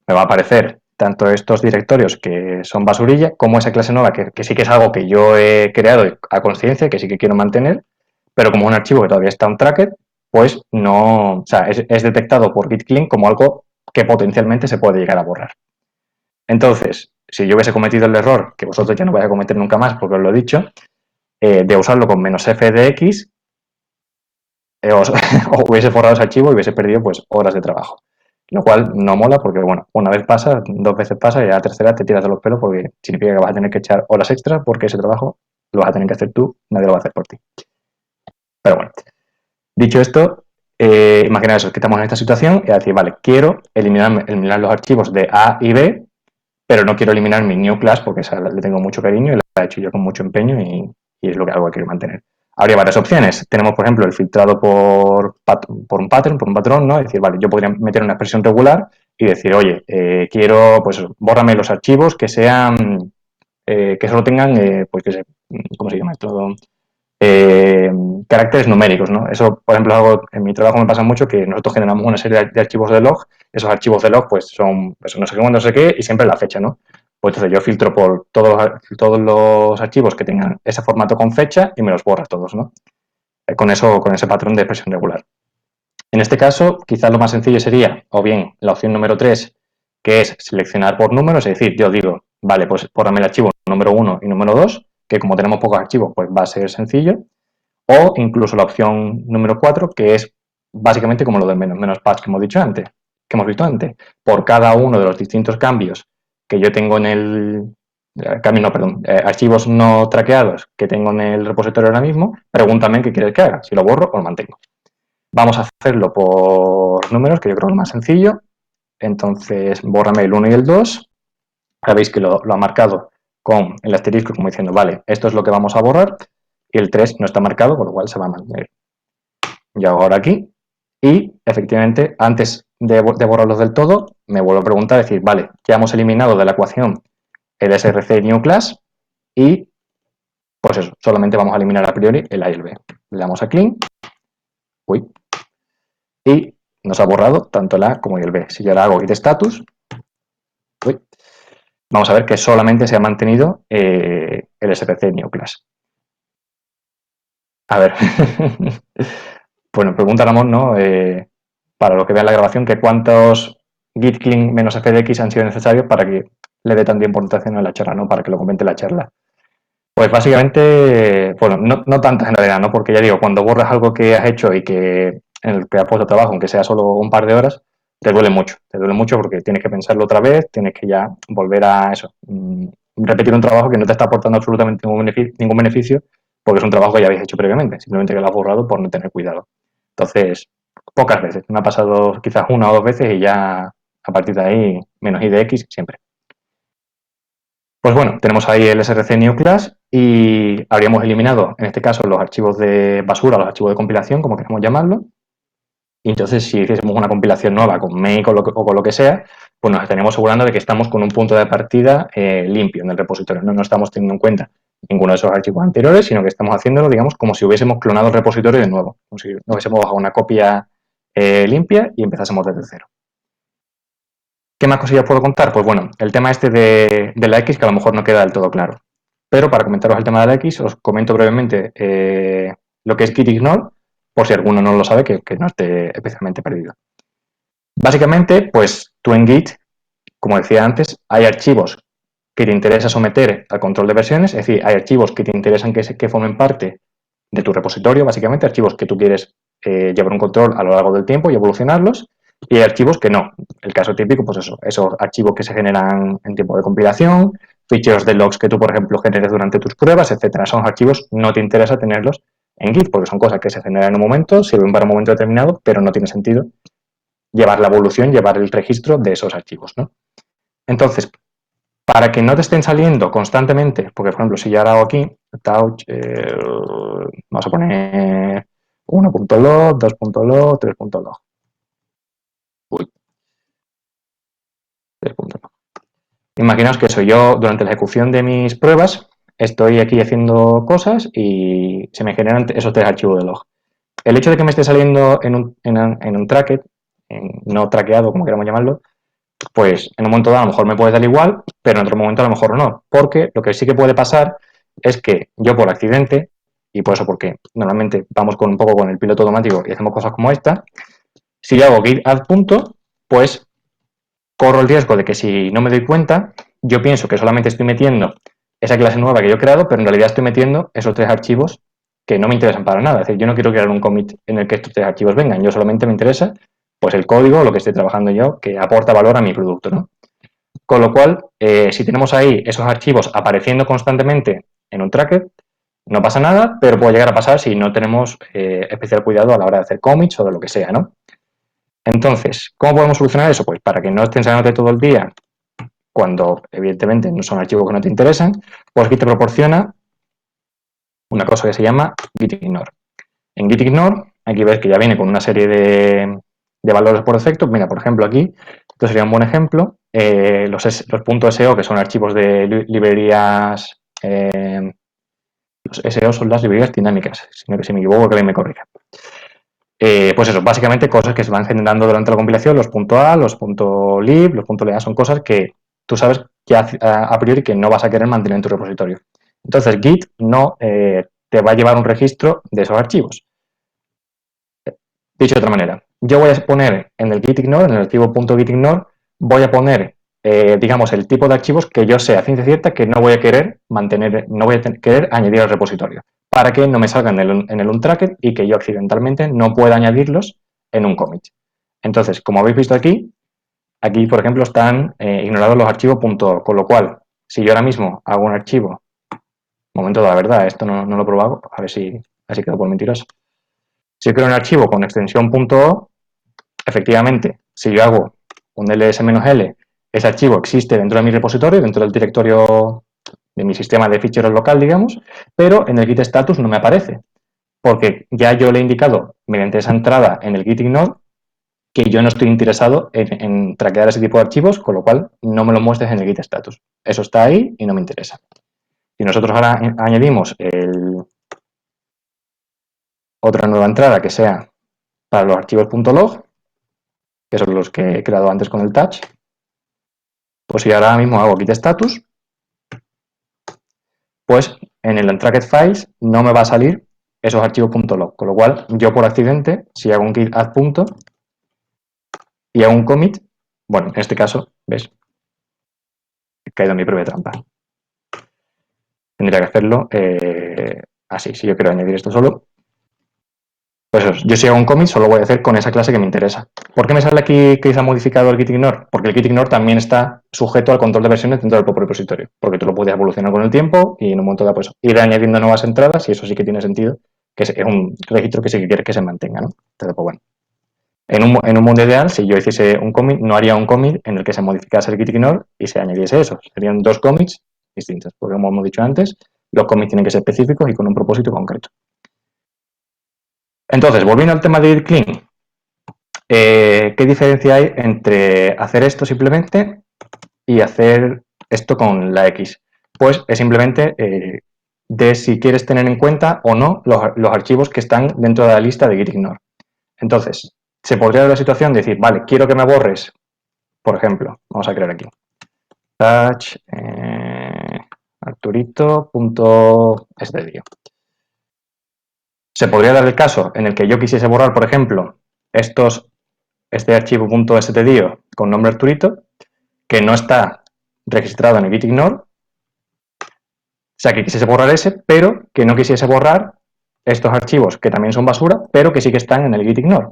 me va a aparecer tanto estos directorios que son basurilla, como esa clase nueva, que sí que es algo que yo he creado a conciencia, que sí que quiero mantener, pero como un archivo que todavía está untracked, pues no, o sea, es detectado por git clean como algo que potencialmente se puede llegar a borrar. Entonces, si yo hubiese cometido el error, que vosotros ya no vais a cometer nunca más porque os lo he dicho, de usarlo con -f de x, os hubiese forrado ese archivo y hubiese perdido pues horas de trabajo. Lo cual no mola porque, bueno, una vez pasa, 2 veces pasa y a la tercera te tiras de los pelos porque significa que vas a tener que echar horas extras porque ese trabajo lo vas a tener que hacer tú, nadie lo va a hacer por ti. Pero bueno, dicho esto, imagina eso, que estamos en esta situación y decir, vale, quiero eliminar los archivos de A y B, pero no quiero eliminar mi new class porque esa le tengo mucho cariño y la he hecho yo con mucho empeño y es algo que quiero mantener. Habría varias opciones. Tenemos, por ejemplo, el filtrado por un patrón, ¿no? Es decir, vale, yo podría meter una expresión regular y decir, oye, quiero, pues, bórrame los archivos que sean, que solo tengan, pues, ¿cómo se llama esto? Caracteres numéricos, ¿no? Eso, por ejemplo, es algo en mi trabajo me pasa mucho, que nosotros generamos una serie de archivos de log. Esos archivos de log, pues, son, pues, no sé cuándo, no sé qué, y siempre la fecha, ¿no? Pues entonces yo filtro por todos los archivos que tengan ese formato con fecha y me los borra todos, ¿no? Con ese patrón de expresión regular. En este caso, quizás lo más sencillo sería, o bien la opción número 3, que es seleccionar por números, es decir, yo digo, vale, pues bórrame el archivo número 1 y número 2, que como tenemos pocos archivos, pues va a ser sencillo, o incluso la opción número 4, que es básicamente como lo del -patch que hemos dicho antes. que hemos visto antes. Por cada uno de los distintos cambios que yo tengo en el... archivos no traqueados que tengo en el repositorio ahora mismo, pregúntame qué quieres que haga, si lo borro o lo mantengo. Vamos a hacerlo por números, que yo creo que es lo más sencillo. Entonces, bórrame el 1 y el 2. Ahora veis que lo ha marcado con el asterisco como diciendo, vale, esto es lo que vamos a borrar. Y el 3 no está marcado, con lo cual se va a mantener. Yo hago ahora aquí y efectivamente antes de borrarlos del todo me vuelvo a preguntar, decir, vale, ya hemos eliminado de la ecuación el src new class y pues eso, solamente vamos a eliminar a priori el A y el B. Le damos a clean, uy, y nos ha borrado tanto el A como el B. Si yo ahora hago git status, uy, vamos a ver que solamente se ha mantenido el src new class. A ver, bueno, pregunta Ramón, ¿no? Para lo que vea la grabación, que cuántos git clean menos fdx han sido necesarios para que le dé tanta importancia a la charla, ¿no? Para que lo comente la charla. Pues básicamente, bueno, no tantas en realidad, ¿no? Porque ya digo, cuando borras algo que has hecho y que en el que has puesto trabajo, aunque sea solo un par de horas, te duele mucho porque tienes que pensarlo otra vez, tienes que ya volver a eso, repetir un trabajo que no te está aportando absolutamente ningún beneficio porque es un trabajo que ya habéis hecho previamente, simplemente que lo has borrado por no tener cuidado. Entonces, pocas veces, me ha pasado quizás una o dos veces y ya a partir de ahí, menos i de x siempre. Pues bueno, tenemos ahí el src new class y habríamos eliminado, en este caso, los archivos de basura, los archivos de compilación, como queramos llamarlo. Y entonces, si hiciésemos una compilación nueva con make o con lo que sea, pues nos estaríamos asegurando de que estamos con un punto de partida limpio en el repositorio. No estamos teniendo en cuenta ninguno de esos archivos anteriores, sino que estamos haciéndolo, digamos, como si hubiésemos clonado el repositorio de nuevo, como si nos hubiésemos bajado una copia limpia y empezásemos desde cero. ¿Qué más cosillas puedo contar? Pues bueno, el tema este de la X, que a lo mejor no queda del todo claro. Pero para comentaros el tema de la X, os comento brevemente lo que es git ignore, por si alguno no lo sabe, que no esté especialmente perdido. Básicamente, pues tú en Git, como decía antes, hay archivos que te interesa someter al control de versiones, es decir, hay archivos que te interesan que formen parte de tu repositorio, básicamente, archivos que tú quieres llevar un control a lo largo del tiempo y evolucionarlos, y hay archivos que no. El caso típico, pues eso, esos archivos que se generan en tiempo de compilación, ficheros de logs que tú, por ejemplo, generes durante tus pruebas, etcétera. Son archivos no te interesa tenerlos en Git, porque son cosas que se generan en un momento, sirven para un momento determinado, pero no tiene sentido llevar la evolución, llevar el registro de esos archivos, ¿no? Entonces, para que no te estén saliendo constantemente, porque por ejemplo, si yo ahora hago aquí, touch, vamos a poner 1.log, 2.log, 3.log. Uy, 3.log. Imaginaos que eso, yo durante la ejecución de mis pruebas estoy aquí haciendo cosas y se me generan esos tres archivos de log. El hecho de que me esté saliendo en un tracket, no traqueado, como queramos llamarlo, pues en un momento dado a lo mejor me puede dar igual, pero en otro momento a lo mejor no. Porque lo que sí que puede pasar es que yo por accidente, y por eso porque normalmente vamos un poco con el piloto automático y hacemos cosas como esta, si yo hago git add punto, pues corro el riesgo de que si no me doy cuenta, yo pienso que solamente estoy metiendo esa clase nueva que yo he creado, pero en realidad estoy metiendo esos tres archivos que no me interesan para nada. Es decir, yo no quiero crear un commit en el que estos tres archivos vengan, yo solamente me interesa pues el código, lo que esté trabajando yo, que aporta valor a mi producto, ¿no? Con lo cual, si tenemos ahí esos archivos apareciendo constantemente en un tracker, no pasa nada, pero puede llegar a pasar si no tenemos especial cuidado a la hora de hacer commits o de lo que sea, ¿no? Entonces, ¿cómo podemos solucionar eso? Pues para que no estén saliendo todo el día, cuando evidentemente no son archivos que no te interesan, pues Git te proporciona una cosa que se llama git ignore. En git ignore, aquí ves que ya viene con una serie de valores por defecto. Mira, por ejemplo, aquí, esto sería un buen ejemplo, los .so, que son archivos de librerías, los SO son las librerías dinámicas, si me equivoco, que alguien me corrija. Pues eso, básicamente cosas que se van generando durante la compilación, los .a, los .lib, los .lea, son cosas que tú sabes que a priori que no vas a querer mantener en tu repositorio. Entonces, Git no te va a llevar un registro de esos archivos. Dicho de otra manera, yo voy a poner en el git ignore, en el archivo .gitignore, voy a poner, digamos, el tipo de archivos que yo sé a ciencia cierta que no voy a querer mantener, no voy a querer añadir al repositorio, para que no me salgan en el untracked y que yo accidentalmente no pueda añadirlos en un commit. Entonces, como habéis visto aquí, aquí, por ejemplo, están ignorados los archivos .org, con lo cual, si yo ahora mismo hago un archivo, momento de la verdad, esto no lo he probado, a ver si así quedo por mentiroso. Si yo creo un archivo con extensión .o, efectivamente, si yo hago un ls-l, ese archivo existe dentro de mi repositorio, dentro del directorio de mi sistema de ficheros local, digamos, pero en el git status no me aparece, porque ya yo le he indicado mediante esa entrada en el git ignore que yo no estoy interesado en traquear ese tipo de archivos, con lo cual no me lo muestres en el git status. Eso está ahí y no me interesa. Si nosotros ahora añadimos otra nueva entrada que sea para los archivos .log, que son los que he creado antes con el touch, pues si ahora mismo hago git status, pues en el untracked files no me va a salir esos archivos .log, con lo cual yo por accidente, si hago un git add punto y hago un commit, bueno, en este caso, ¿ves? He caído en mi propia trampa. Tendría que hacerlo así, si yo quiero añadir esto solo. Pues eso, yo si hago un commit solo voy a hacer con esa clase que me interesa. ¿Por qué me sale aquí que se ha modificado el git ignore? Porque el git ignore también está sujeto al control de versiones dentro del propio repositorio, porque tú lo puedes evolucionar con el tiempo y en un momento dado pues ir añadiendo nuevas entradas y eso sí que tiene sentido, que es un registro que sí que quieres que se mantenga, ¿no? Entonces, pues bueno. En un mundo ideal, si yo hiciese un commit, no haría un commit en el que se modificase el git ignore y se añadiese eso. Serían dos commits distintos, porque como hemos dicho antes, los commits tienen que ser específicos y con un propósito concreto. Entonces, volviendo al tema de git clean, ¿qué diferencia hay entre hacer esto simplemente y hacer esto con la X? Pues es simplemente de si quieres tener en cuenta o no los archivos que están dentro de la lista de git ignore. Entonces, se podría dar la situación de decir, vale, quiero que me borres, por ejemplo, vamos a crear aquí, touch arturito.stdio. Se podría dar el caso en el que yo quisiese borrar, por ejemplo, este archivo .stdio con nombre Arturito, que no está registrado en el git ignore, o sea, que quisiese borrar ese, pero que no quisiese borrar estos archivos que también son basura, pero que sí que están en el git ignore.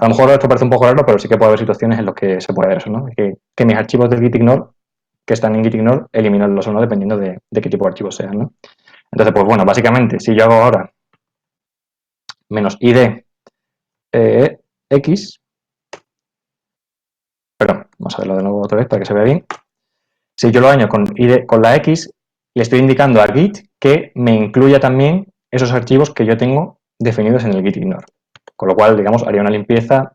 A lo mejor esto parece un poco raro, pero sí que puede haber situaciones en las que se puede ver eso, ¿no? Que mis archivos del git ignore, que están en git ignore, eliminarlos o no, dependiendo de qué tipo de archivos sean, ¿no? Entonces, pues bueno, básicamente, si yo hago ahora -id x, perdón, vamos a verlo de nuevo otra vez para que se vea bien. Si yo lo añado con la X, le estoy indicando a Git que me incluya también esos archivos que yo tengo definidos en el git ignore. Con lo cual, digamos, haría una limpieza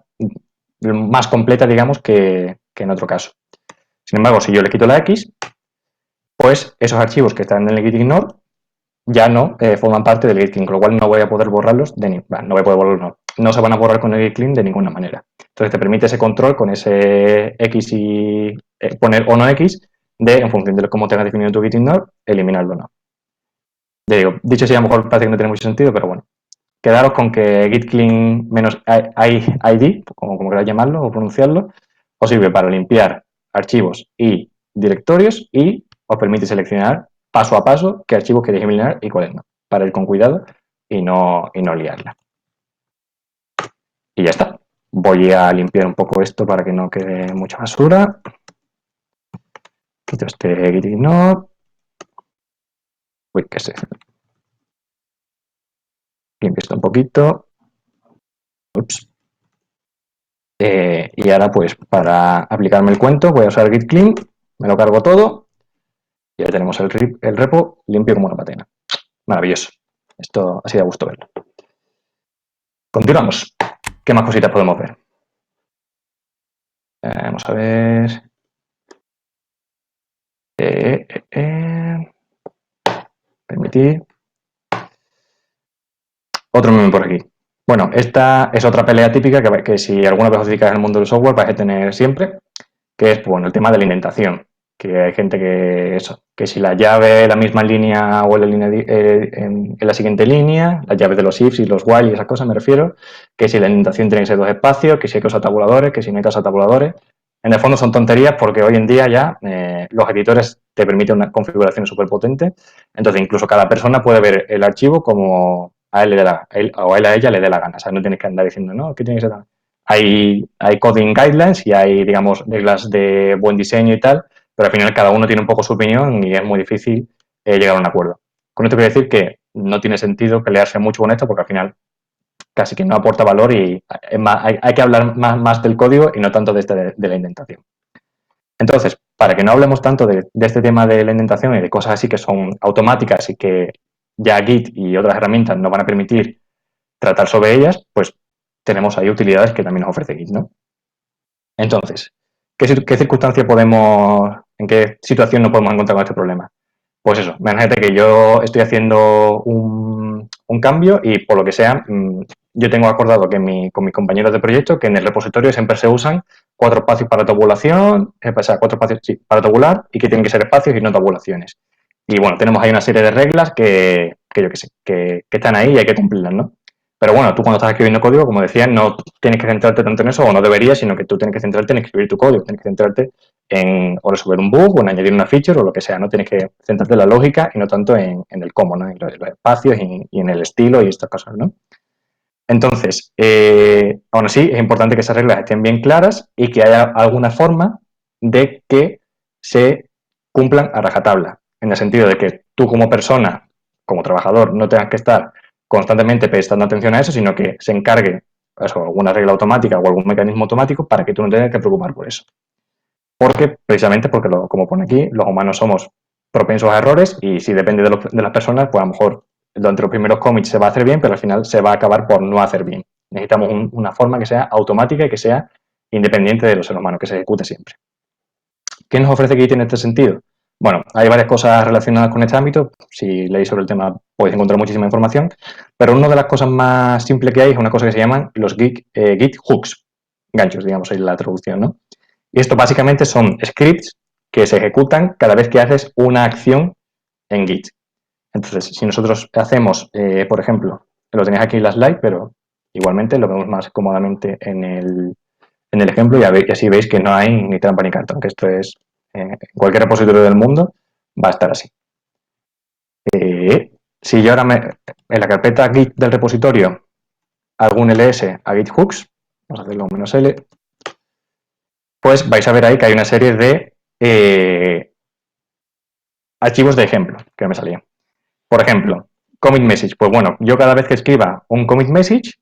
más completa, digamos, que en otro caso. Sin embargo, si yo le quito la X, pues esos archivos que están en el git ignore ya no forman parte del git clean, con lo cual no voy a poder borrarlos no se van a borrar con el git clean de ninguna manera. Entonces te permite ese control con ese X y poner o no X de, en función de cómo tengas definido tu git ignore, eliminarlo o no. Ya digo, dicho así a lo mejor parece que no tiene mucho sentido, pero bueno. Quedaros con que git clean -id, como queráis llamarlo o pronunciarlo, os sirve para limpiar archivos y directorios y os permite seleccionar paso a paso qué archivos queréis eliminar y cuáles no, para ir con cuidado y no liarla. Y ya está. Voy a limpiar un poco esto para que no quede mucha basura. Quito este git ignore. Uy, qué sé. Limpio esto un poquito. Ups. Y ahora, pues, para aplicarme el cuento, voy a usar git clean, me lo cargo todo y ya tenemos el repo limpio como una patena. Maravilloso. Esto ha sido a gusto verlo. Continuamos. ¿Qué más cositas podemos ver? Vamos a ver. Permitir. Otro meme por aquí. Bueno, esta es otra pelea típica que si alguna vez os dedicáis al mundo del software vais a tener siempre, que es bueno, el tema de la indentación. Que hay gente que si la llave la misma línea o en la siguiente línea, las llaves de los ifs y los while y esas cosas me refiero, que si la indentación tiene que ser dos espacios, que si hay que usar tabuladores, que si no hay que usar tabuladores. En el fondo son tonterías porque hoy en día ya los editores te permiten una configuración súper potente. Entonces incluso cada persona puede ver el archivo como a él o a ella le dé la gana. O sea, no tienes que andar diciendo, no, ¿qué tiene que ser? hay coding guidelines y hay, digamos, reglas de buen diseño y tal, pero al final cada uno tiene un poco su opinión y es muy difícil llegar a un acuerdo. Con esto quiero decir que no tiene sentido pelearse mucho con esto porque al final casi que no aporta valor y es más, hay que hablar más del código y no tanto de la indentación. Entonces, para que no hablemos tanto de este tema de la indentación y de cosas así que son automáticas y que ya Git y otras herramientas nos van a permitir tratar sobre ellas, pues tenemos ahí utilidades que también nos ofrece Git, ¿no? Entonces, ¿qué circunstancia en qué situación nos podemos encontrar con este problema? Pues eso, imagínate que yo estoy haciendo un cambio y por lo que sea, yo tengo acordado con mis compañeros de proyecto que en el repositorio siempre se usan 4 espacios para tabulación, o sea, 4 espacios para tabular y que tienen que ser espacios y no tabulaciones. Y bueno, tenemos ahí una serie de reglas que yo qué sé, que están ahí y hay que cumplirlas, ¿no? Pero bueno, tú cuando estás escribiendo código, como decía, no tienes que centrarte tanto en eso, o no deberías, sino que tú tienes que centrarte en escribir tu código, tienes que centrarte en o resolver un bug o en añadir una feature o lo que sea, ¿no? Tienes que centrarte en la lógica y no tanto en el cómo, ¿no? En los espacios y en el estilo y estas cosas, ¿no? Entonces, aún así, es importante que esas reglas estén bien claras y que haya alguna forma de que se cumplan a rajatabla, en el sentido de que tú como persona, como trabajador, no tengas que estar constantemente prestando atención a eso, sino que se encargue eso, alguna regla automática o algún mecanismo automático para que tú no tengas que preocupar por eso. Precisamente porque, como pone aquí, los humanos somos propensos a errores y si depende de las personas, pues a lo mejor durante los primeros commits se va a hacer bien, pero al final se va a acabar por no hacer bien. Necesitamos una forma que sea automática y que sea independiente de los seres humanos, que se ejecute siempre. ¿Qué nos ofrece Git en este sentido? Bueno, hay varias cosas relacionadas con este ámbito. Si leéis sobre el tema podéis encontrar muchísima información, pero una de las cosas más simples que hay es una cosa que se llaman los Git hooks, ganchos, digamos, ahí la traducción, ¿no? Y esto básicamente son scripts que se ejecutan cada vez que haces una acción en Git. Entonces, si nosotros hacemos, por ejemplo, lo tenéis aquí en la slide, pero igualmente lo vemos más cómodamente en el ejemplo y así veis que no hay ni trampa ni cartón, que esto es en cualquier repositorio del mundo va a estar así. Si yo ahora en la carpeta Git del repositorio hago un ls a Git hooks, vamos a hacerlo un "-l", pues vais a ver ahí que hay una serie de archivos de ejemplo que me salían. Por ejemplo, commit message. Pues bueno, yo cada vez que escriba un commit message,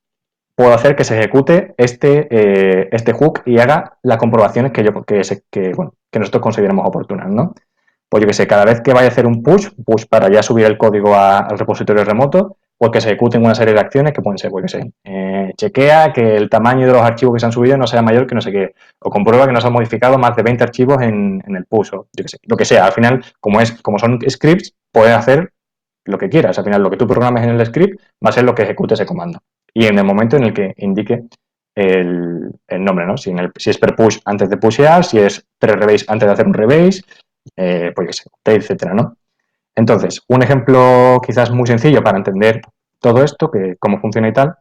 puedo hacer que se ejecute este hook y haga las comprobaciones que nosotros consideremos oportunas, ¿no? Pues yo que sé, cada vez que vaya a hacer un push para ya subir el código al repositorio remoto, pues que se ejecuten una serie de acciones que pueden ser, pues que sé, chequea que el tamaño de los archivos que se han subido no sea mayor que no sé qué, o comprueba que no se han modificado más de 20 archivos en el push, o yo que sé, lo que sea. Al final, como son scripts, puedes hacer lo que quieras. Al final, lo que tú programes en el script va a ser lo que ejecute ese comando. Y en el momento en el que indique el nombre, ¿no? Si es per push antes de pushear, si es pre-rebase antes de hacer un rebase, pues que sé, etcétera, ¿no? Entonces, un ejemplo quizás muy sencillo para entender todo esto, que cómo funciona y tal,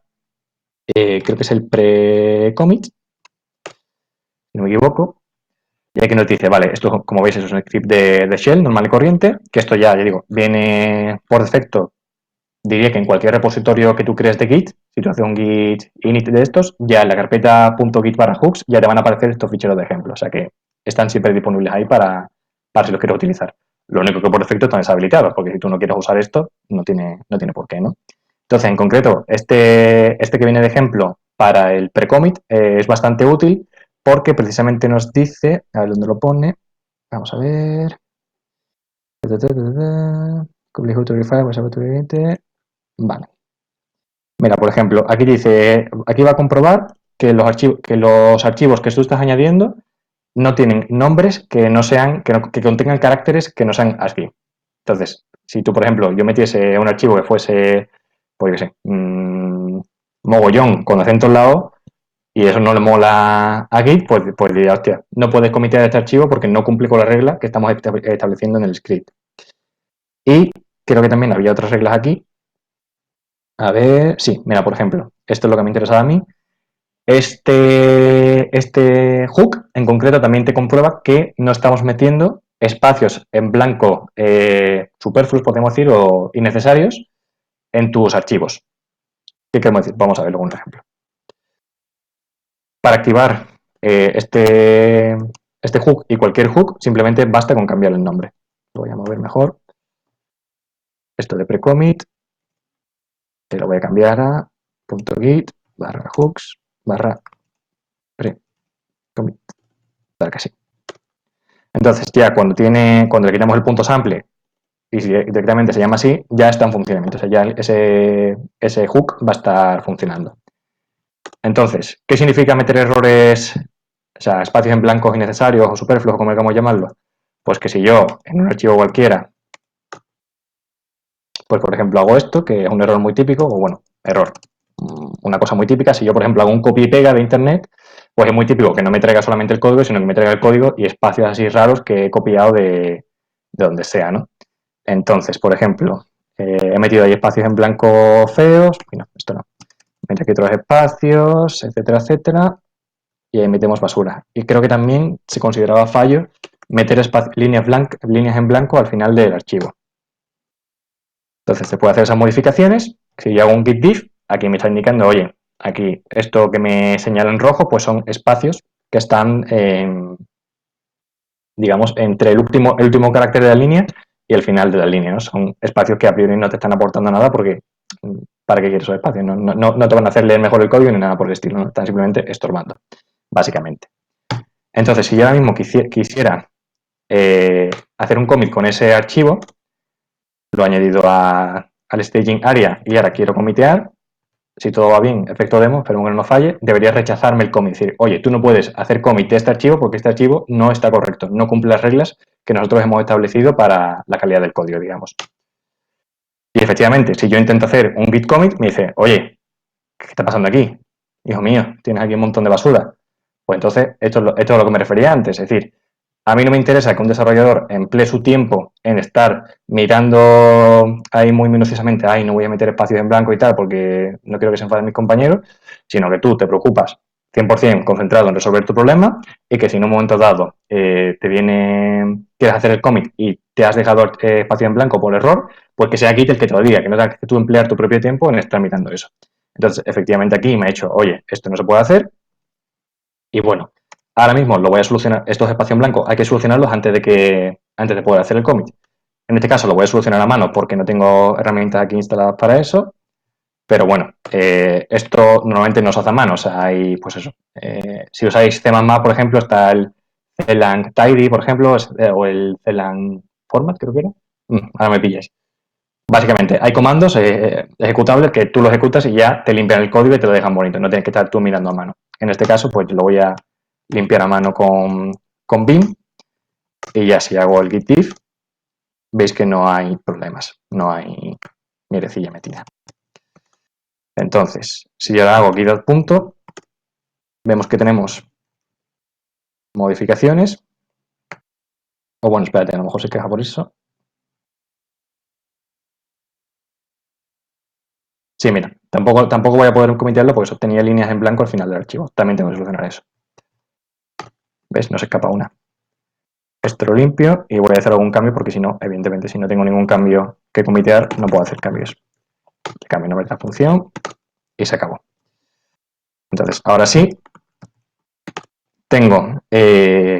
creo que es el pre-commit, si no me equivoco. Y aquí nos dice, vale, esto como veis es un script de shell normal y corriente, que esto ya digo, viene por defecto, diría que en cualquier repositorio que tú crees de Git, si tú haces un Git init de estos, ya en la carpeta .git/hooks ya te van a aparecer estos ficheros de ejemplo, o sea que están siempre disponibles ahí para si los quieres utilizar. Lo único que por defecto están deshabilitados, porque si tú no quieres usar esto, no tiene por qué, ¿no? Entonces, en concreto, este que viene de ejemplo para el pre-commit es bastante útil porque precisamente nos dice, a ver dónde lo pone, vamos a ver. Vale. Mira, por ejemplo, aquí dice, aquí va a comprobar que los archivos que tú estás añadiendo no tienen nombres que no sean, que contengan caracteres que no sean ASCII. Entonces, si tú, por ejemplo, yo metiese un archivo que fuese, pues qué sé, mogollón con acento al lado y eso no le mola a Git, pues diría, hostia, no puedes comitar este archivo porque no cumple con la regla que estamos estableciendo en el script. Y creo que también había otras reglas aquí. A ver, sí, mira, por ejemplo, esto es lo que me interesaba a mí. Este hook en concreto también te comprueba que no estamos metiendo espacios en blanco superfluos, podemos decir, o innecesarios en tus archivos. ¿Qué queremos decir? Vamos a verlo con un ejemplo. Para activar este hook y cualquier hook, simplemente basta con cambiar el nombre. Lo voy a mover mejor. Esto de precommit, te lo voy a cambiar a .git /hooks precommit. Para que sí. Entonces ya cuando le quitamos el punto sample y si directamente se llama así, ya está en funcionamiento. O sea, ya ese hook va a estar funcionando. Entonces, ¿qué significa meter errores, o sea, espacios en blancos innecesarios o superfluos, como queramos llamarlo? Pues que si yo en un archivo cualquiera, pues por ejemplo hago esto, que es un error muy típico, o bueno, error, una cosa muy típica, si yo por ejemplo hago un copia y pega de internet, pues es muy típico que no me traiga solamente el código, sino que me traiga el código y espacios así raros que he copiado de donde sea, ¿no? Entonces, por ejemplo, he metido ahí espacios en blanco feos, y no, esto no. Meto aquí otros espacios, etcétera, etcétera, y ahí metemos basura. Y creo que también se consideraba fallo meter líneas en blanco al final del archivo. Entonces se puede hacer esas modificaciones. Si yo hago un git diff, aquí me está indicando, oye, aquí esto que me señala en rojo, pues son espacios que están, digamos, entre el último carácter de la línea y el final de la línea, ¿no? Son espacios que a priori no te están aportando nada porque ¿para qué quieres esos espacios? No te van a hacer leer mejor el código ni nada por el estilo, ¿no? Están simplemente estorbando, básicamente. Entonces, si yo ahora mismo quisiera hacer un commit con ese archivo, lo he añadido al staging area y ahora quiero comitear, si todo va bien, efecto demo, esperemos que no falle, debería rechazarme el commit, decir, oye, tú no puedes hacer commit de este archivo porque este archivo no está correcto, no cumple las reglas que nosotros hemos establecido para la calidad del código, digamos. Y efectivamente, si yo intento hacer un git commit, me dice, oye, ¿qué está pasando aquí? Hijo mío, tienes aquí un montón de basura. Pues entonces, esto es a lo que me refería antes, es decir, a mí no me interesa que un desarrollador emplee su tiempo en estar mirando ahí muy minuciosamente, ay, no voy a meter espacios en blanco y tal, porque no quiero que se enfaden mis compañeros, sino que tú te preocupas 100% concentrado en resolver tu problema y que si en un momento dado quieres hacer el commit y te has dejado espacio en blanco por error, pues que sea Git el que te lo diga, que no tengas que tú emplear tu propio tiempo en estar mirando eso. Entonces, efectivamente aquí me ha dicho, oye, esto no se puede hacer y bueno, ahora mismo lo voy a solucionar, estos espacios en blanco hay que solucionarlos antes de poder hacer el commit. En este caso lo voy a solucionar a mano porque no tengo herramientas aquí instaladas para eso, pero bueno, esto normalmente no se hace a mano, o sea, hay, pues eso, si usáis C++, por ejemplo, está el Clang Tidy, por ejemplo, o el Clang Format, creo que era. Ahora me pilláis. Básicamente, hay comandos ejecutables que tú lo ejecutas y ya te limpian el código y te lo dejan bonito, no tienes que estar tú mirando a mano. En este caso, pues lo voy a limpiar a mano con Vim y ya si hago el git diff, veis que no hay problemas, no hay mirecilla metida. Entonces, si yo ahora hago git punto, vemos que tenemos modificaciones, o bueno, espérate, a lo mejor se queja por eso. Sí, mira, tampoco voy a poder comitearlo porque tenía líneas en blanco al final del archivo. También tengo que solucionar eso. ¿Ves? No se escapa una. Esto lo limpio y voy a hacer algún cambio porque si no, evidentemente, si no tengo ningún cambio que comitear, no puedo hacer cambios. Le cambio el nombre de la función y se acabó. Entonces, ahora sí, tengo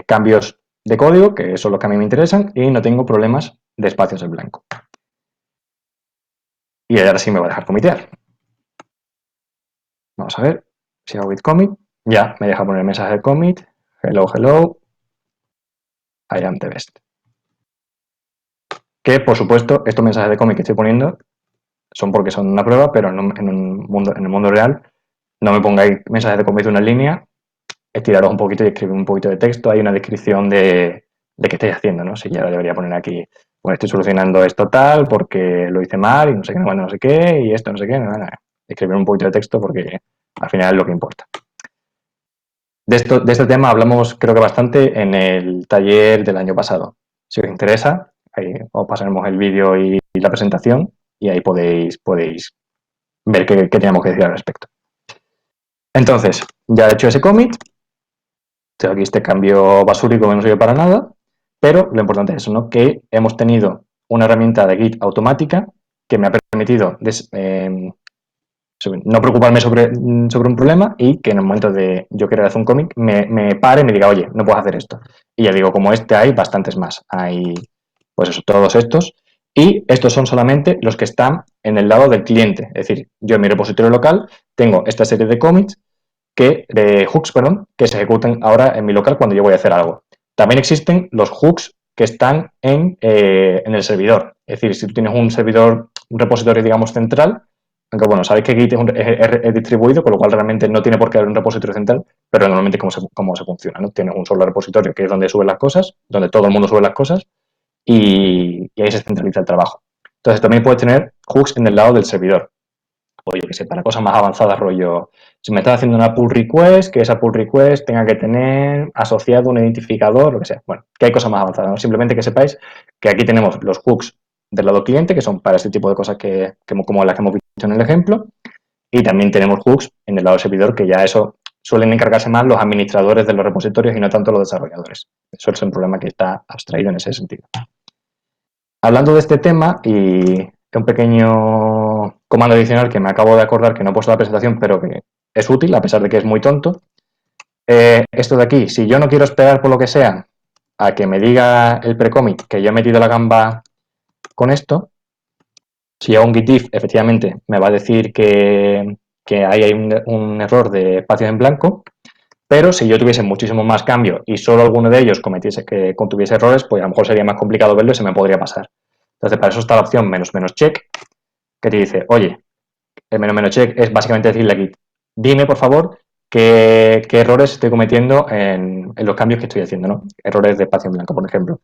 cambios de código, que son los que a mí me interesan, y no tengo problemas de espacios en blanco. Y ahora sí me va a dejar comitear. Vamos a ver si hago git commit. Ya me deja poner el mensaje de commit. Hello, hello. I am the best. Que, por supuesto, estos mensajes de commit que estoy poniendo son porque son una prueba, pero en el mundo real no me pongáis mensajes de commit de una línea, estiraros un poquito y escribir un poquito de texto. Hay una descripción de qué estáis haciendo, ¿no? Si ya lo debería poner aquí, bueno, estoy solucionando esto tal porque lo hice mal y no sé qué, bueno, no sé qué, y esto no sé qué, nada. Escribir un poquito de texto porque al final es lo que importa. De este tema hablamos creo que bastante en el taller del año pasado. Si os interesa, ahí os pasaremos el vídeo y la presentación y ahí podéis ver qué teníamos que decir al respecto. Entonces, ya he hecho ese commit, tengo aquí este cambio basúrico que no sirve para nada, pero lo importante es eso, ¿no? Que hemos tenido una herramienta de Git automática que me ha permitido no preocuparme sobre un problema y que en el momento de yo querer hacer un cómic me pare y me diga, oye, no puedes hacer esto. Y ya digo, como este hay bastantes más. Hay, pues eso, todos estos. Y estos son solamente los que están en el lado del cliente. Es decir, yo en mi repositorio local tengo esta serie de cómics, de hooks, perdón, que se ejecutan ahora en mi local cuando yo voy a hacer algo. También existen los hooks que están en el servidor. Es decir, si tú tienes un servidor, un repositorio, digamos, central, aunque bueno, sabéis que Git es distribuido, con lo cual realmente no tiene por qué haber un repositorio central, pero normalmente cómo se funciona, ¿no? Tienes un solo repositorio que es donde suben las cosas, donde todo el mundo sube las cosas, y ahí se centraliza el trabajo. Entonces también puedes tener hooks en el lado del servidor. O yo que sé, para cosas más avanzadas, rollo, si me estás haciendo una pull request, que esa pull request tenga que tener asociado un identificador, lo que sea. Bueno, que hay cosas más avanzadas, ¿no? Simplemente que sepáis que aquí tenemos los hooks del lado cliente, que son para este tipo de cosas como las que hemos visto en el ejemplo, y también tenemos hooks en el lado servidor, que ya eso suelen encargarse más los administradores de los repositorios y no tanto los desarrolladores. Eso es un problema que está abstraído en ese sentido. Hablando de este tema y un pequeño comando adicional que me acabo de acordar que no he puesto en la presentación, pero que es útil, a pesar de que es muy tonto. Esto de aquí, si yo no quiero esperar por lo que sea a que me diga el precommit que yo he metido la gamba con esto, si hago un git if, efectivamente me va a decir que ahí hay un error de espacios en blanco, pero si yo tuviese muchísimo más cambio y solo alguno de ellos contuviese errores, pues a lo mejor sería más complicado verlo y se me podría pasar. Entonces, para eso está la opción "-check", que te dice, oye, el "-check" es básicamente decirle aquí, dime, por favor, qué errores estoy cometiendo en los cambios que estoy haciendo, ¿no? Errores de espacio en blanco, por ejemplo.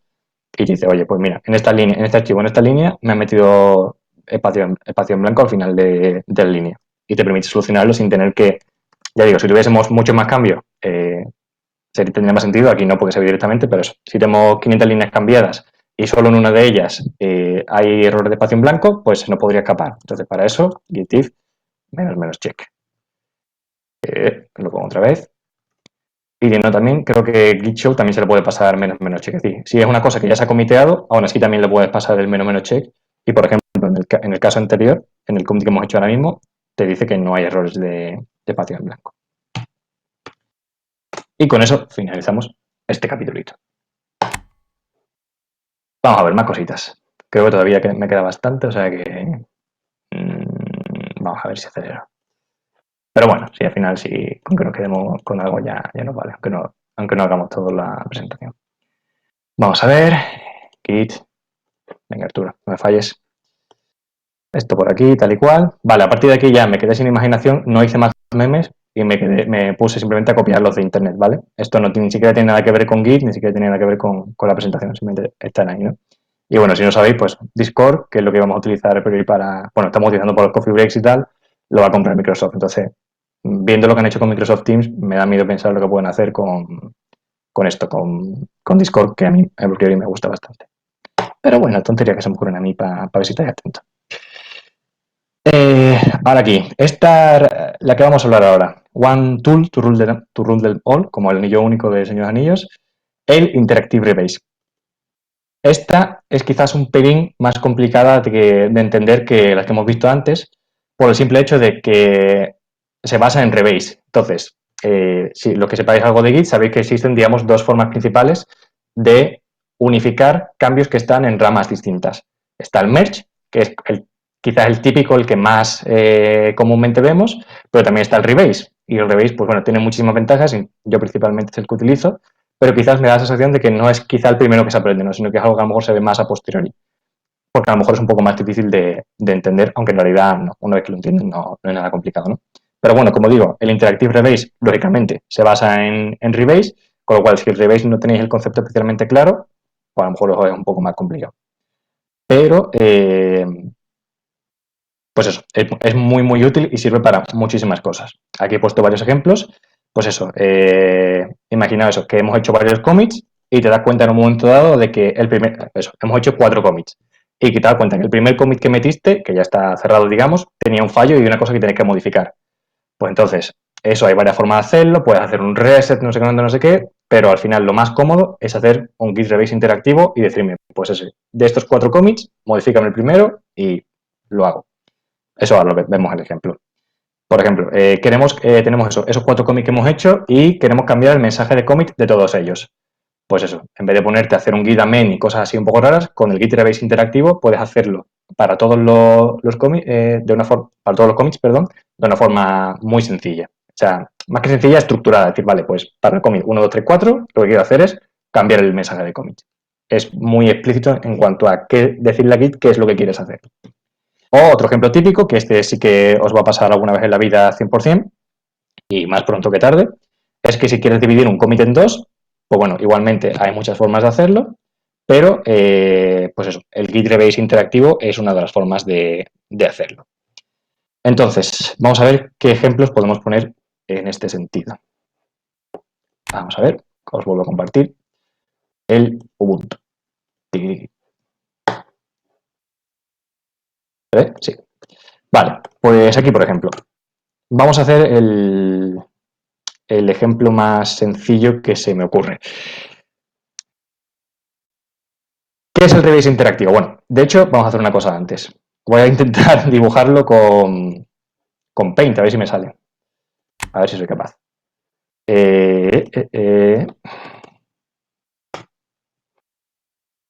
Y te dice, oye, pues mira, en esta línea, en este archivo, en esta línea, me han metido espacio en blanco al final de la línea. Y te permite solucionarlo sin tener que, ya digo, si tuviésemos mucho más cambio, tendría más sentido. Aquí no, porque se ve directamente, pero eso, si tenemos 500 líneas cambiadas y solo en una de ellas hay errores de espacio en blanco, pues no podría escapar. Entonces, para eso, git if "-check". Lo pongo otra vez. Y no, también creo que git show también se le puede pasar "-check". Es decir, si es una cosa que ya se ha comiteado, aún así también le puedes pasar el "-check". Y, por ejemplo, en el caso anterior, en el commit que hemos hecho ahora mismo, te dice que no hay errores de espacio en blanco. Y con eso finalizamos este capítulito. Vamos a ver más cositas. Creo que todavía me queda bastante, o sea que vamos a ver si acelero. Pero bueno, si al final, con que nos quedemos con algo ya nos vale, aunque no hagamos toda la presentación. Vamos a ver. Git. Venga, Arturo, no me falles. Esto por aquí, tal y cual. Vale, a partir de aquí ya me quedé sin imaginación, no hice más memes y me puse simplemente a copiarlos de internet, ¿vale? Esto ni siquiera tiene nada que ver con Git, ni siquiera tiene nada que ver con la presentación, simplemente están ahí, ¿no? Y bueno, si no sabéis, pues Discord, que es lo que vamos a utilizar para, bueno, estamos utilizando por los coffee breaks y tal, lo va a comprar Microsoft. Entonces, viendo lo que han hecho con Microsoft Teams, me da miedo pensar lo que pueden hacer con Discord, que a mí a priori me gusta bastante. Pero bueno, tontería que se me ocurren a mí para ver si estáis atentos. Ahora aquí, esta, la que vamos a hablar ahora. One tool to rule them all, como el anillo único de Señor Anillos, el Interactive Rebase. Esta es quizás un pelín más complicada de entender que las que hemos visto antes, por el simple hecho de que se basa en Rebase. Entonces, si lo que sepáis algo de Git, sabéis que existen, digamos, dos formas principales de unificar cambios que están en ramas distintas. Está el merge, que es quizás el típico, el que más comúnmente vemos, pero también está el Rebase. Y el Rebase, pues bueno, tiene muchísimas ventajas, y yo principalmente es el que utilizo, pero quizás me da la sensación de que no es quizá el primero que se aprende, ¿no? Sino que es algo que a lo mejor se ve más a posteriori. Porque a lo mejor es un poco más difícil de entender, aunque en realidad no, una vez que lo entienden no es nada complicado, ¿no? Pero bueno, como digo, el Interactive Rebase, lógicamente, se basa en Rebase, con lo cual si el Rebase no tenéis el concepto especialmente claro, pues a lo mejor os es un poco más complicado. Pero, pues eso, es muy, muy útil y sirve para muchísimas cosas. Aquí he puesto varios ejemplos. Pues eso, imaginaos eso, que hemos hecho varios commits y te das cuenta en un momento dado de que hemos hecho 4 commits y que te das cuenta que el primer commit que metiste, que ya está cerrado, digamos, tenía un fallo y una cosa que tienes que modificar. Pues entonces, eso hay varias formas de hacerlo, puedes hacer un reset, no sé qué, no sé qué, pero al final lo más cómodo es hacer un Git Rebase interactivo y decirme, pues ese, de estos 4 commits, modifícame el primero y lo hago. Eso ahora lo vemos el ejemplo. Por ejemplo, tenemos esos 4 commits que hemos hecho y queremos cambiar el mensaje de commit de todos ellos. Pues eso, en vez de ponerte a hacer un git main y cosas así un poco raras, con el git rebase interactivo puedes hacerlo para todos los commits, para todos los commits, perdón, de una forma muy sencilla. O sea, más que sencilla, estructurada. Es decir, vale, pues para el commit 1, 2, 3, 4, lo que quiero hacer es cambiar el mensaje de commit. Es muy explícito en cuanto a qué decirle a Git qué es lo que quieres hacer. O otro ejemplo típico, que este sí que os va a pasar alguna vez en la vida 100%, y más pronto que tarde, es que si quieres dividir un commit en dos, pues bueno, igualmente hay muchas formas de hacerlo, pero pues eso, el Git rebase interactivo es una de las formas de hacerlo. Entonces, vamos a ver qué ejemplos podemos poner en este sentido. Vamos a ver, os vuelvo a compartir el Ubuntu. ¿Ve? Sí. Vale, pues aquí, por ejemplo, vamos a hacer el ejemplo más sencillo que se me ocurre. ¿Qué es el rebase interactivo? Bueno, de hecho, vamos a hacer una cosa antes. Voy a intentar dibujarlo con Paint, a ver si me sale. A ver si soy capaz.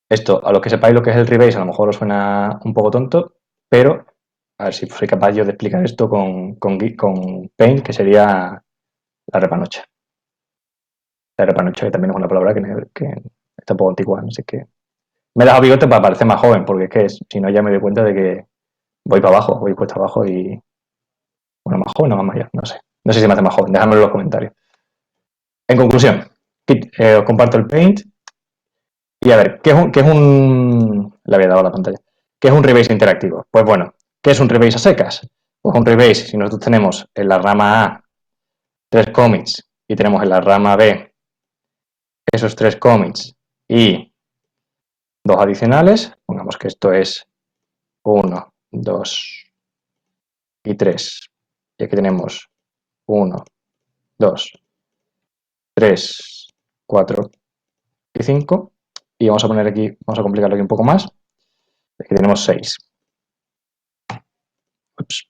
Esto, a los que sepáis lo que es el rebase, a lo mejor os suena un poco tonto, pero a ver si soy capaz yo de explicar esto con Paint, que sería la repanocha. La repanocha, que también es una palabra que está un poco antigua, no sé qué. Me he dejado bigote para parecer más joven, porque es que si no ya me doy cuenta de que voy para abajo, voy cuesta abajo y... Bueno, más joven o más mayor, no sé. No sé si me hace más joven, dejadmelo en los comentarios. En conclusión, os comparto el Paint. Y a ver, ¿qué es un... Le había dado a la pantalla. ¿Qué es un rebase interactivo? Pues bueno, ¿qué es un rebase a secas? Pues un rebase, si nosotros tenemos en la rama A 3 commits y tenemos en la rama B esos 3 commits y 2 adicionales, pongamos que esto es 1, 2 y 3. Y aquí tenemos 1, 2, 3, 4 y 5. Y vamos a poner aquí, vamos a complicarlo aquí un poco más. Aquí tenemos 6. Ups.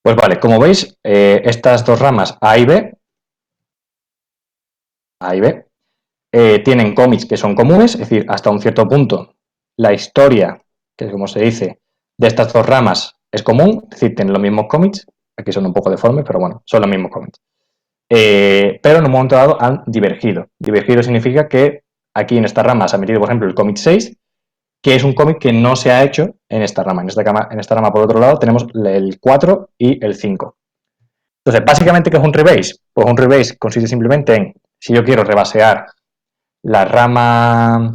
Pues vale, como veis, estas dos ramas A y B, tienen commits que son comunes, es decir, hasta un cierto punto la historia, que es como se dice, de estas dos ramas es común, es decir, tienen los mismos commits, aquí son un poco deformes, pero bueno, son los mismos commits. Pero en un momento dado han divergido. Divergido significa que aquí en esta rama se ha metido, por ejemplo, el commit 6, que es un commit que no se ha hecho en esta rama. En esta rama, por otro lado, tenemos el 4 y el 5. Entonces, básicamente, ¿qué es un rebase? Pues un rebase consiste simplemente en, si yo quiero rebasear la rama,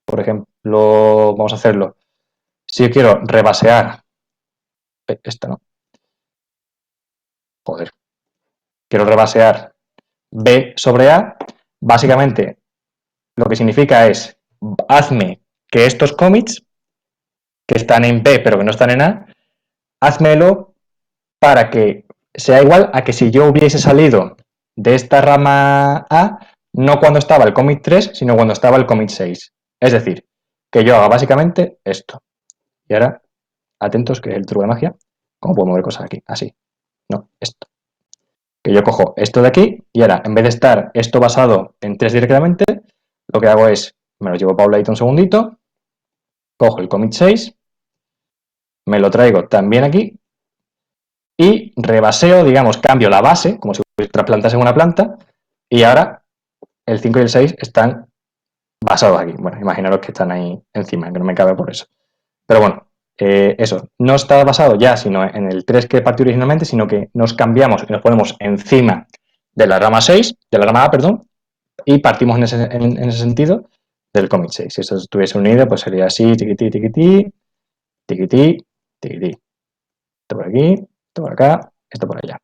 por ejemplo, vamos a hacerlo, si yo quiero rebasear, esta no, joder, quiero rebasear B sobre A, básicamente lo que significa es, hazme que estos commits, que están en B pero que no están en A, házmelo para que sea igual a que si yo hubiese salido de esta rama A, no cuando estaba el commit 3, sino cuando estaba el commit 6. Es decir, que yo haga básicamente esto. Y ahora, atentos, que es el truco de magia. ¿Cómo puedo mover cosas aquí? Así. No, esto. Que yo cojo esto de aquí y ahora, en vez de estar esto basado en 3 directamente, lo que hago es, me lo llevo para un ladito un segundito, cojo el commit 6, me lo traigo también aquí y rebaseo, digamos, cambio la base, como si trasplantase una planta, y ahora el 5 y el 6 están basados aquí. Bueno, imaginaros que están ahí encima, que no me cabe por eso. Pero bueno, eso, no está basado ya sino en el 3 que partió originalmente, sino que nos cambiamos y nos ponemos encima de la rama 6, de la rama A, perdón, y partimos en ese sentido del commit 6. Si esto estuviese unido, pues sería así, tiquití, tiquití, tiquití, tiquití. Esto por aquí, esto por acá, esto por allá.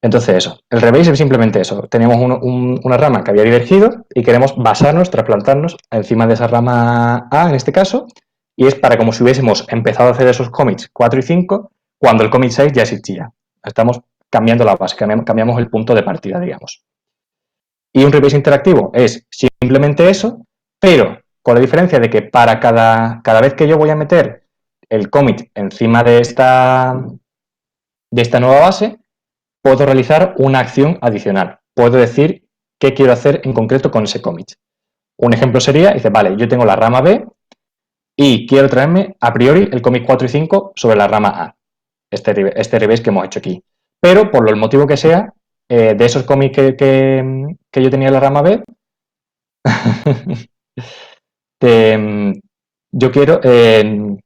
Entonces eso, el rebase es simplemente eso. Tenemos una rama que había divergido y queremos basarnos, trasplantarnos encima de esa rama A en este caso, y es para como si hubiésemos empezado a hacer esos commits 4 y 5 cuando el commit 6 ya existía. Estamos cambiando la base, cambiamos el punto de partida, digamos. Y un rebase interactivo es simplemente eso, pero con la diferencia de que para cada vez que yo voy a meter el commit encima de esta de esta nueva base, puedo realizar una acción adicional. Puedo decir qué quiero hacer en concreto con ese commit. Un ejemplo sería, dice, vale, yo tengo la rama B y quiero traerme a priori el commit 4 y 5 sobre la rama A, este rebase que hemos hecho aquí. Pero por el motivo que sea, de esos commits que yo tenía en la rama B, yo quiero, ¿cómo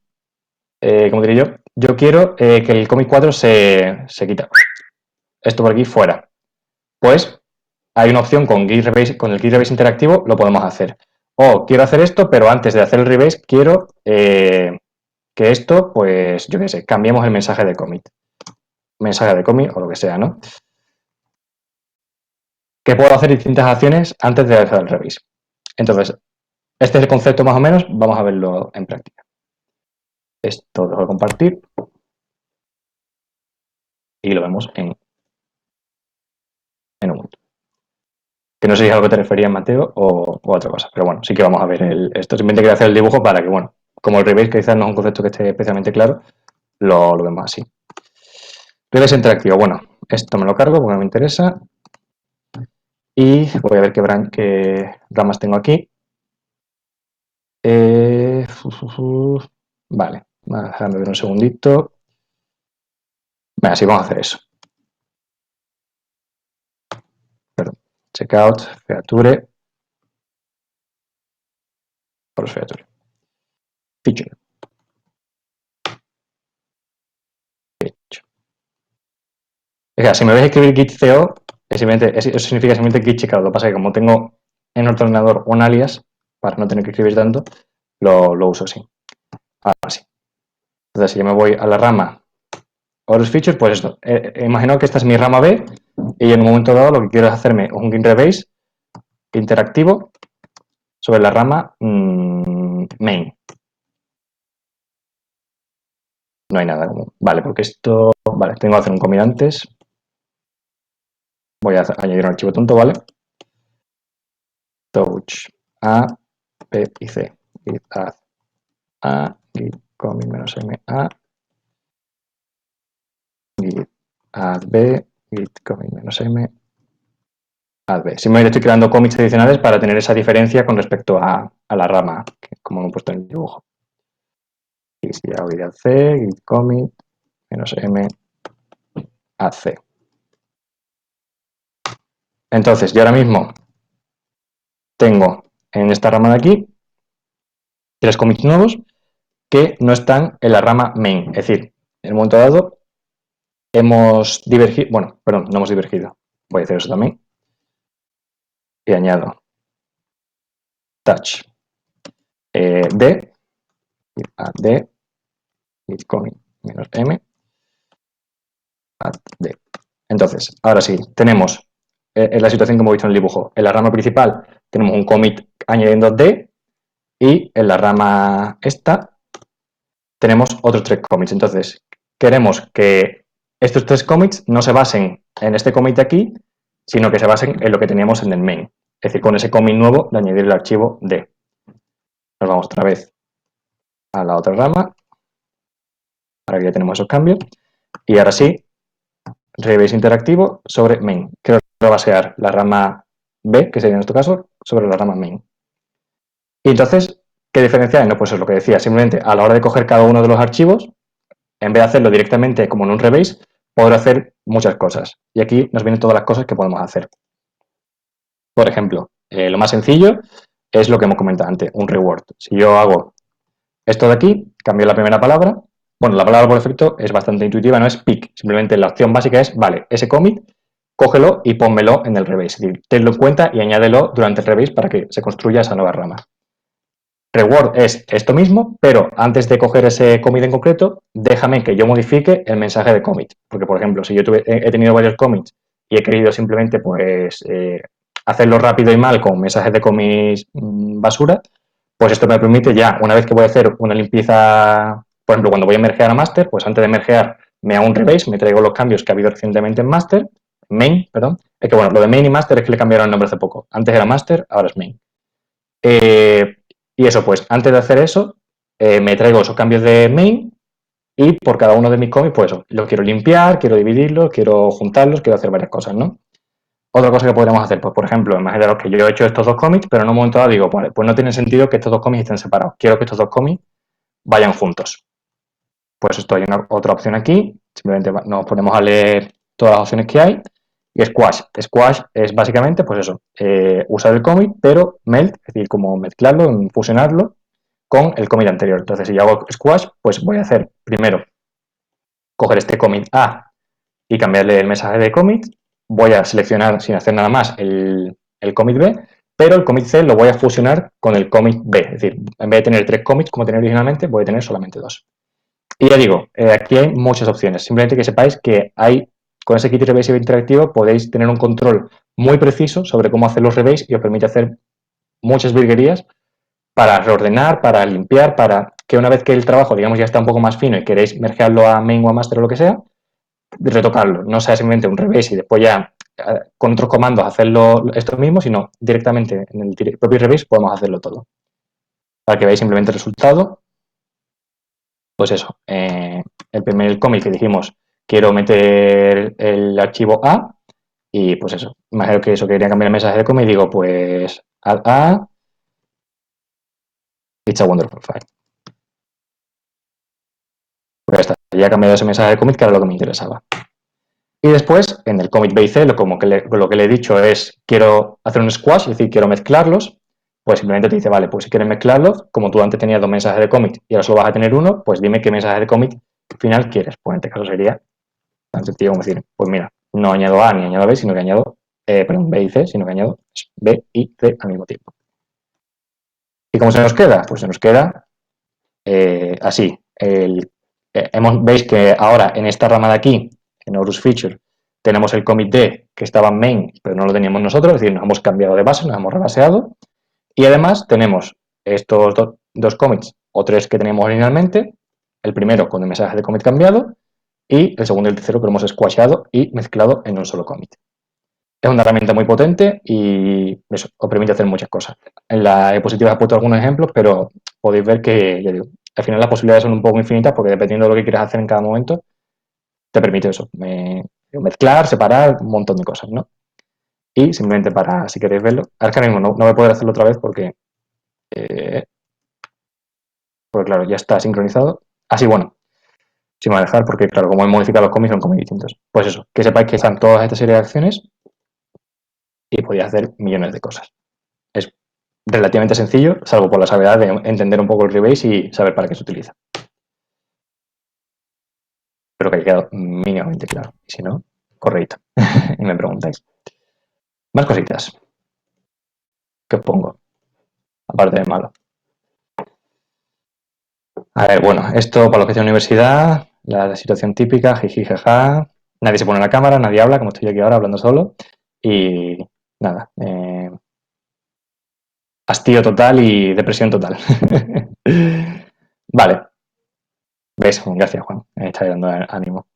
diré yo? Yo quiero que el commit 4 se quita. Esto por aquí fuera. Pues hay una opción con el Git Rebase interactivo, lo podemos hacer. O quiero hacer esto, pero antes de hacer el rebase quiero que esto, pues yo qué sé, cambiemos el mensaje de commit. Mensaje de commit o lo que sea, ¿no? Que puedo hacer distintas acciones antes de hacer el rebase. Entonces, este es el concepto más o menos, vamos a verlo en práctica. Esto lo dejo de compartir y lo vemos en un momento. Que no sé si es algo que te referías, Mateo, o a otra cosa. Pero bueno, sí que vamos a ver esto. Simplemente quería hacer el dibujo para que, bueno, como el rebase, que quizás no es un concepto que esté especialmente claro, lo vemos así. Rebase interactivo. Bueno, esto me lo cargo porque no me interesa. Y voy a ver qué ramas tengo aquí. Vale, déjame ver un segundito. Venga, sí, vamos a hacer eso. Perdón. Checkout, feature. Por feature. Feature. Hecho. Si me vais a escribir git co, eso significa simplemente git checkout. Lo que pasa es que como tengo en otro ordenador un alias, para no tener que escribir tanto, lo uso así. Ahora sí. Entonces, si yo me voy a la rama Otros features, pues esto. Imagino que esta es mi rama B y en un momento dado lo que quiero es hacerme un Git Rebase interactivo sobre la rama main. No hay nada común. Vale, porque esto... Vale, tengo que hacer un commit antes. Voy a añadir un archivo tonto, ¿vale? Touch A, P y C. Git add A, git commit -m A, git add B, git commit -m add B. Simplemente estoy creando commits adicionales para tener esa diferencia con respecto a la rama, que como he puesto en el dibujo. Y si hago git add C, git commit -m add C. Entonces, yo ahora mismo tengo en esta rama de aquí 3 commits nuevos que no están en la rama main. Es decir, en un momento dado hemos divergido, bueno, perdón, no hemos divergido. Voy a hacer eso también. Y añado touch d, add d, git commit -m, add d. Entonces, ahora sí, tenemos en la situación que hemos visto en el dibujo. En la rama principal tenemos un commit añadiendo d y en la rama esta tenemos otros 3 commits. Entonces, queremos que estos 3 commits no se basen en este commit de aquí, sino que se basen en lo que teníamos en el main. Es decir, con ese commit nuevo de añadir el archivo d. Nos vamos otra vez a la otra rama. Ahora que ya tenemos esos cambios. Y ahora sí, rebase interactivo sobre main. Quiero basear la rama b, que sería en nuestro caso, sobre la rama main. Y entonces, ¿qué diferencia hay? No, pues es lo que decía. Simplemente a la hora de coger cada uno de los archivos, en vez de hacerlo directamente como en un rebase, podré hacer muchas cosas. Y aquí nos vienen todas las cosas que podemos hacer. Por ejemplo, lo más sencillo es lo que hemos comentado antes, un reward. Si yo hago esto de aquí, cambio la primera palabra. Bueno, la palabra por defecto es bastante intuitiva, no es pick. Simplemente la opción básica es, vale, ese commit, cógelo y pónmelo en el rebase. Es decir, tenlo en cuenta y añádelo durante el rebase para que se construya esa nueva rama. Reward es esto mismo, pero antes de coger ese commit en concreto, déjame que yo modifique el mensaje de commit. Porque, por ejemplo, si yo he tenido varios commits y he querido simplemente pues hacerlo rápido y mal con mensajes de commit basura, pues esto me permite ya, una vez que voy a hacer una limpieza, por ejemplo, cuando voy a mergear a master, pues antes de mergear me hago un rebase, me traigo los cambios que ha habido recientemente en master, main, perdón. Es que bueno, lo de main y master es que le cambiaron el nombre hace poco. Antes era master, ahora es main. Y eso, pues, antes de hacer eso, me traigo esos cambios de main y por cada uno de mis commits, pues eso, lo quiero limpiar, quiero dividirlos, quiero juntarlos, quiero hacer varias cosas, ¿no? Otra cosa que podríamos hacer, pues por ejemplo, imaginaros que yo he hecho estos dos commits, pero en un momento dado digo, vale, pues no tiene sentido que estos dos commits estén separados. Quiero que estos dos commits vayan juntos. Pues esto hay otra opción aquí. Simplemente nos ponemos a leer todas las opciones que hay. Y Squash. Squash es básicamente, pues eso, usar el commit, pero melt, es decir, como mezclarlo, fusionarlo con el commit anterior. Entonces, si yo hago Squash, pues voy a hacer primero coger este commit A y cambiarle el mensaje de commit. Voy a seleccionar, sin hacer nada más, el commit B, pero el commit C lo voy a fusionar con el commit B. Es decir, en vez de tener 3 commits como tenía originalmente, voy a tener solamente 2. Y ya digo, aquí hay muchas opciones. Simplemente que sepáis que con ese kit rebase interactivo podéis tener un control muy preciso sobre cómo hacer los rebase y os permite hacer muchas virguerías para reordenar, para limpiar, para que una vez que el trabajo, digamos, ya está un poco más fino y queréis mergearlo a main o a master o lo que sea, retocarlo. No sea simplemente un rebase y después ya con otros comandos hacerlo esto mismo, sino directamente en el propio rebase podemos hacerlo todo. Para que veáis simplemente el resultado. Pues eso, el primer commit que dijimos, quiero meter el archivo A y pues eso, imagino que eso quería cambiar el mensaje de commit y digo pues add A, it's a wonderful file. Pues ya está, ya he cambiado ese mensaje de commit que era lo que me interesaba. Y después, en el commit B y C, lo que le he dicho es, quiero hacer un squash, es decir, quiero mezclarlos, pues simplemente te dice, vale, pues si quieres mezclarlos, como tú antes tenías 2 mensajes de commit y ahora solo vas a tener uno, pues dime qué mensaje de commit final quieres. Pues en este caso sería tan sencillo como decir, pues mira, no añado A ni añado B, sino que añado, B y C, sino que añado B y C al mismo tiempo. ¿Y cómo se nos queda? Pues se nos queda así. Veis que ahora en esta rama de aquí, en Horus Feature, tenemos el commit D que estaba en main, pero no lo teníamos nosotros, es decir, nos hemos cambiado de base, nos hemos rebaseado. Y además tenemos estos dos commits o 3 que teníamos originalmente, el primero con el mensaje de commit cambiado y el segundo y el tercero que lo hemos squashado y mezclado en un solo commit. Es una herramienta muy potente y eso os permite hacer muchas cosas. En la diapositiva he puesto algunos ejemplos, pero podéis ver que, ya digo, al final las posibilidades son un poco infinitas porque dependiendo de lo que quieras hacer en cada momento, te permite eso, mezclar, separar, un montón de cosas, ¿no? Y simplemente para, si queréis verlo, ahora que mismo no voy a poder hacerlo otra vez porque, claro, ya está sincronizado. Así, bueno, sin manejar porque, claro, como he modificado los commits son commits distintos. Pues eso, que sepáis que están todas esta serie de acciones y podéis hacer millones de cosas. Es relativamente sencillo, salvo por la salvedad de entender un poco el rebase y saber para qué se utiliza. Espero que haya quedado mínimamente claro. Y si no, correcto. Y me preguntáis. Más cositas. ¿Qué os pongo? Aparte de malo. A ver, bueno, esto para los que estén en universidad, la situación típica, jiji, jaja. Nadie se pone en la cámara, nadie habla, como estoy aquí ahora hablando solo. Y nada, hastío total y depresión total. Vale. ¿Ves? Gracias, Juan. Me está dando ánimo.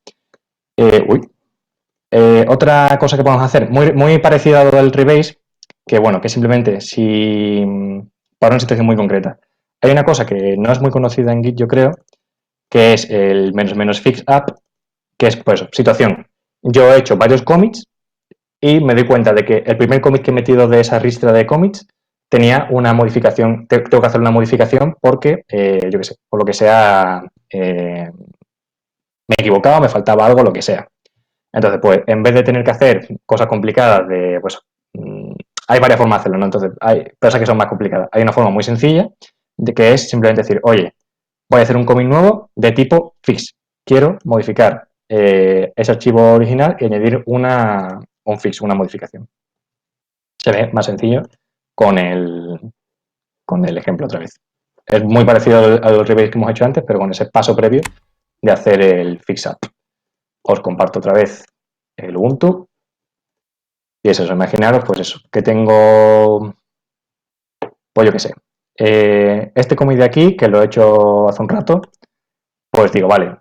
Otra cosa que podemos hacer, muy parecido a lo del rebase, que bueno, que simplemente si para una situación muy concreta. Hay una cosa que no es muy conocida en Git, yo creo, que es el menos fix up, que es pues situación. Yo he hecho varios commits y me doy cuenta de que el primer commit que he metido de esa ristra de commits tenía una modificación, tengo que hacer una modificación porque, yo qué sé, por lo que sea, me he equivocado, me faltaba algo, lo que sea. Entonces, pues, en vez de tener que hacer cosas complicadas de, pues, hay varias formas de hacerlo, ¿no? Entonces, hay cosas que son más complicadas. Hay una forma muy sencilla de que es simplemente decir, oye, voy a hacer un commit nuevo de tipo fix. Quiero modificar ese archivo original y añadir un fix, una modificación. Se ve más sencillo con el ejemplo otra vez. Es muy parecido al rebase que hemos hecho antes, pero con ese paso previo de hacer el fix up. Os comparto otra vez el Ubuntu. Y es eso, imaginaros, pues eso, que tengo, pues yo qué sé, este commit de aquí, que lo he hecho hace un rato, pues digo, vale,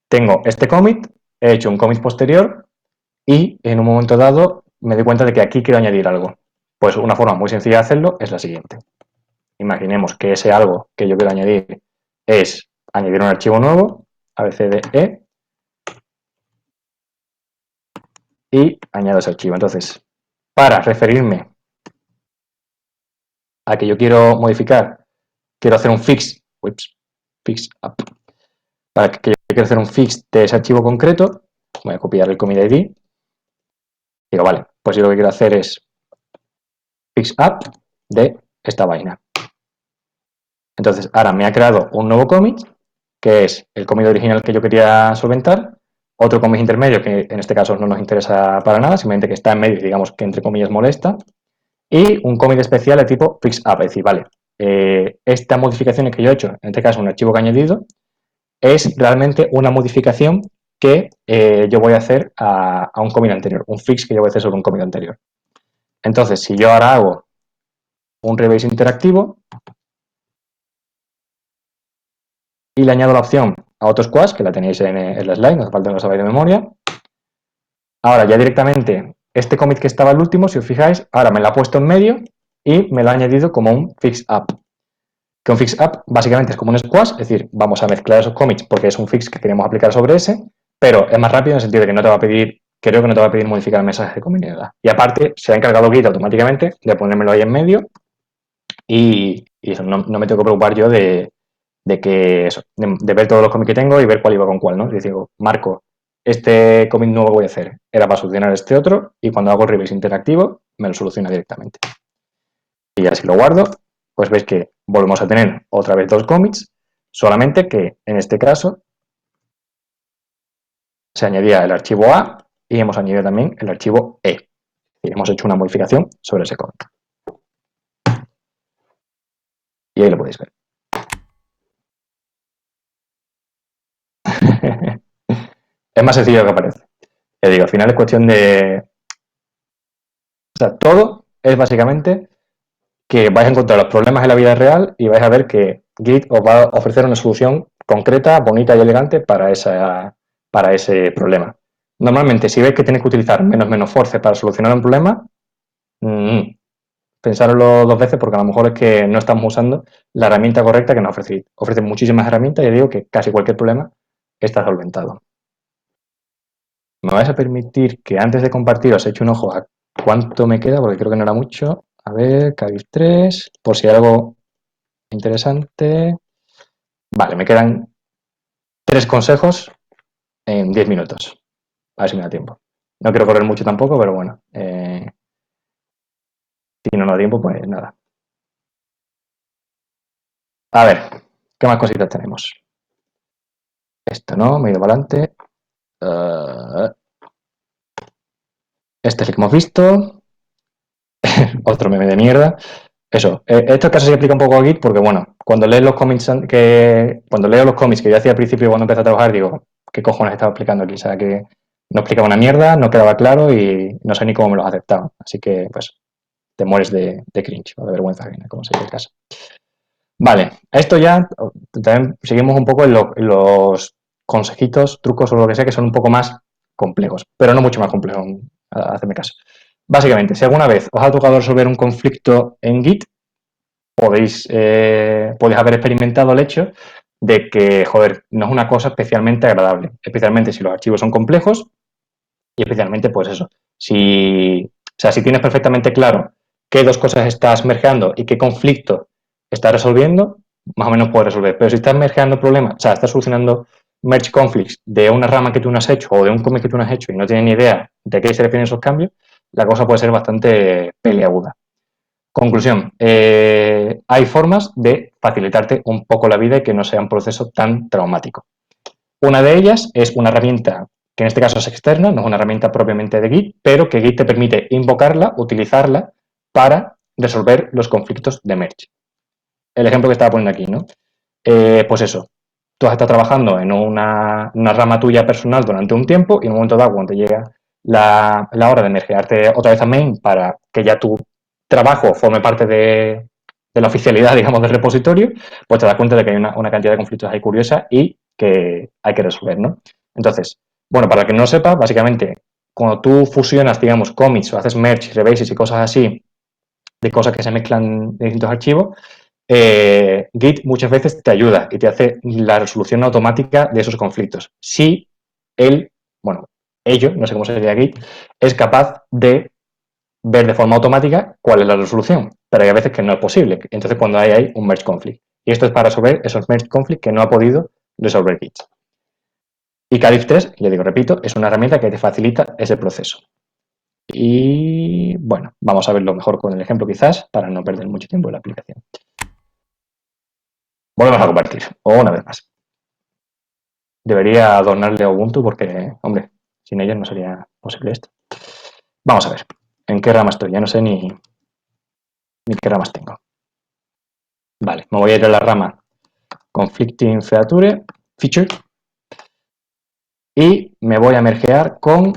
tengo este commit, he hecho un commit posterior y en un momento dado me doy cuenta de que aquí quiero añadir algo. Pues una forma muy sencilla de hacerlo es la siguiente. Imaginemos que ese algo que yo quiero añadir es añadir un archivo nuevo, abcde y añado ese archivo. Entonces, para referirme a que yo quiero modificar, quiero hacer un fix up, para que yo quiero hacer un fix de ese archivo concreto, voy a copiar el commit ID, digo, vale, pues yo lo que quiero hacer es fix up de esta vaina. Entonces, ahora me ha creado un nuevo commit, que es el commit original que yo quería solventar, otro commit intermedio que en este caso no nos interesa para nada, simplemente que está en medio, digamos que entre comillas molesta, y un commit especial de tipo fixUp, es decir, vale, esta modificación que yo he hecho, en este caso un archivo que he añadido, es realmente una modificación que yo voy a hacer a un commit anterior, un fix que yo voy a hacer sobre un commit anterior. Entonces, si yo ahora hago un rebase interactivo y le añado la opción AutoSquash, que la tenéis en la slide, no hace falta que lo sabáis de memoria, ahora ya directamente este commit que estaba el último, si os fijáis, ahora me lo ha puesto en medio y me lo ha añadido como un fixUp. Que un fixUp básicamente es como un squash, es decir, vamos a mezclar esos commits porque es un fix que queremos aplicar sobre ese, pero es más rápido en el sentido de que no te va a pedir, creo que no te va a pedir modificar el mensaje de comunidad. Y aparte, se ha encargado Git automáticamente de ponérmelo ahí en medio y eso, no me tengo que preocupar yo de que eso, de ver todos los commits que tengo y ver cuál iba con cuál, ¿no? Es decir, marco, este commit nuevo que voy a hacer era para solucionar este otro y cuando hago el rebase interactivo me lo soluciona directamente. Y ya si lo guardo, pues veis que volvemos a tener otra vez dos commits, solamente que en este caso se añadía el archivo A y hemos añadido también el archivo E. Y hemos hecho una modificación sobre ese commit. Y ahí lo podéis ver. Es más sencillo de lo que parece. Ya digo, al final es cuestión de... O sea, todo es básicamente que vais a encontrar los problemas en la vida real y vais a ver que Git os va a ofrecer una solución concreta, bonita y elegante para ese problema. Normalmente, si veis que tenéis que utilizar menos force para solucionar un problema, pensároslo dos veces porque a lo mejor es que no estamos usando la herramienta correcta que nos ofrece Git. Ofrece muchísimas herramientas y digo que casi cualquier problema está solventado. Me vais a permitir que antes de compartir os eche un ojo a cuánto me queda, porque creo que no era mucho. A ver, Cabif 3, por si hay algo interesante. Vale, me quedan 3 consejos en 10 minutos. A ver si me da tiempo. No quiero correr mucho tampoco, pero bueno. Si no da tiempo, pues nada. A ver, ¿qué más cositas tenemos? Esto no, me he ido para adelante. Este es el que hemos visto. Otro meme de mierda. Eso, esto casi se aplica un poco a Git porque, bueno, cuando leo los cómics que yo hacía al principio cuando empecé a trabajar, digo, ¿qué cojones estaba explicando aquí? O sea, que no explicaba una mierda, no quedaba claro y no sé ni cómo me los aceptaban. Así que, pues, te mueres de cringe o de vergüenza ajena, como se dice el caso. Vale, esto ya también seguimos un poco en los consejitos, trucos o lo que sea que son un poco más complejos, pero no mucho más complejos, hacerme caso. Básicamente, si alguna vez os ha tocado resolver un conflicto en Git, podéis haber experimentado el hecho de que, joder, no es una cosa especialmente agradable, especialmente si los archivos son complejos y especialmente, pues eso, si tienes perfectamente claro qué dos cosas estás mergeando y qué conflicto estás resolviendo, más o menos puedes resolver. Pero si estás mergeando problemas, o sea, estás solucionando merge conflicts de una rama que tú no has hecho o de un commit que tú no has hecho y no tienes ni idea de qué se refieren esos cambios, la cosa puede ser bastante peleaguda. Conclusión, hay formas de facilitarte un poco la vida y que no sea un proceso tan traumático. Una de ellas es una herramienta que en este caso es externa, no es una herramienta propiamente de Git, pero que Git te permite invocarla, utilizarla para resolver los conflictos de merge. El ejemplo que estaba poniendo aquí, ¿no? Pues eso, tú has estado trabajando en una rama tuya personal durante un tiempo y en un momento dado, cuando te llega la hora de mergearte otra vez a main para que ya tu trabajo forme parte de la oficialidad, digamos, del repositorio, pues te das cuenta de que hay una cantidad de conflictos ahí curiosa y que hay que resolver, ¿no? Entonces, bueno, para el que no lo sepa, básicamente, cuando tú fusionas, digamos, commits o haces merge, rebases y cosas así, de cosas que se mezclan de distintos archivos, Git muchas veces te ayuda y te hace la resolución automática de esos conflictos. Si ello, no sé cómo sería Git, es capaz de ver de forma automática cuál es la resolución, pero hay a veces que no es posible. Entonces, cuando hay un merge conflict. Y esto es para resolver esos merge conflict que no ha podido resolver Git. Y Cadif 3, ya digo, repito, es una herramienta que te facilita ese proceso. Y bueno, vamos a verlo mejor con el ejemplo quizás para no perder mucho tiempo en la aplicación. Volvemos a compartir, o una vez más. Debería adornarle a Ubuntu porque, hombre, sin ellos no sería posible esto. Vamos a ver, ¿en qué rama estoy? Ya no sé ni qué ramas tengo. Vale, me voy a ir a la rama Conflicting Feature y me voy a mergear con,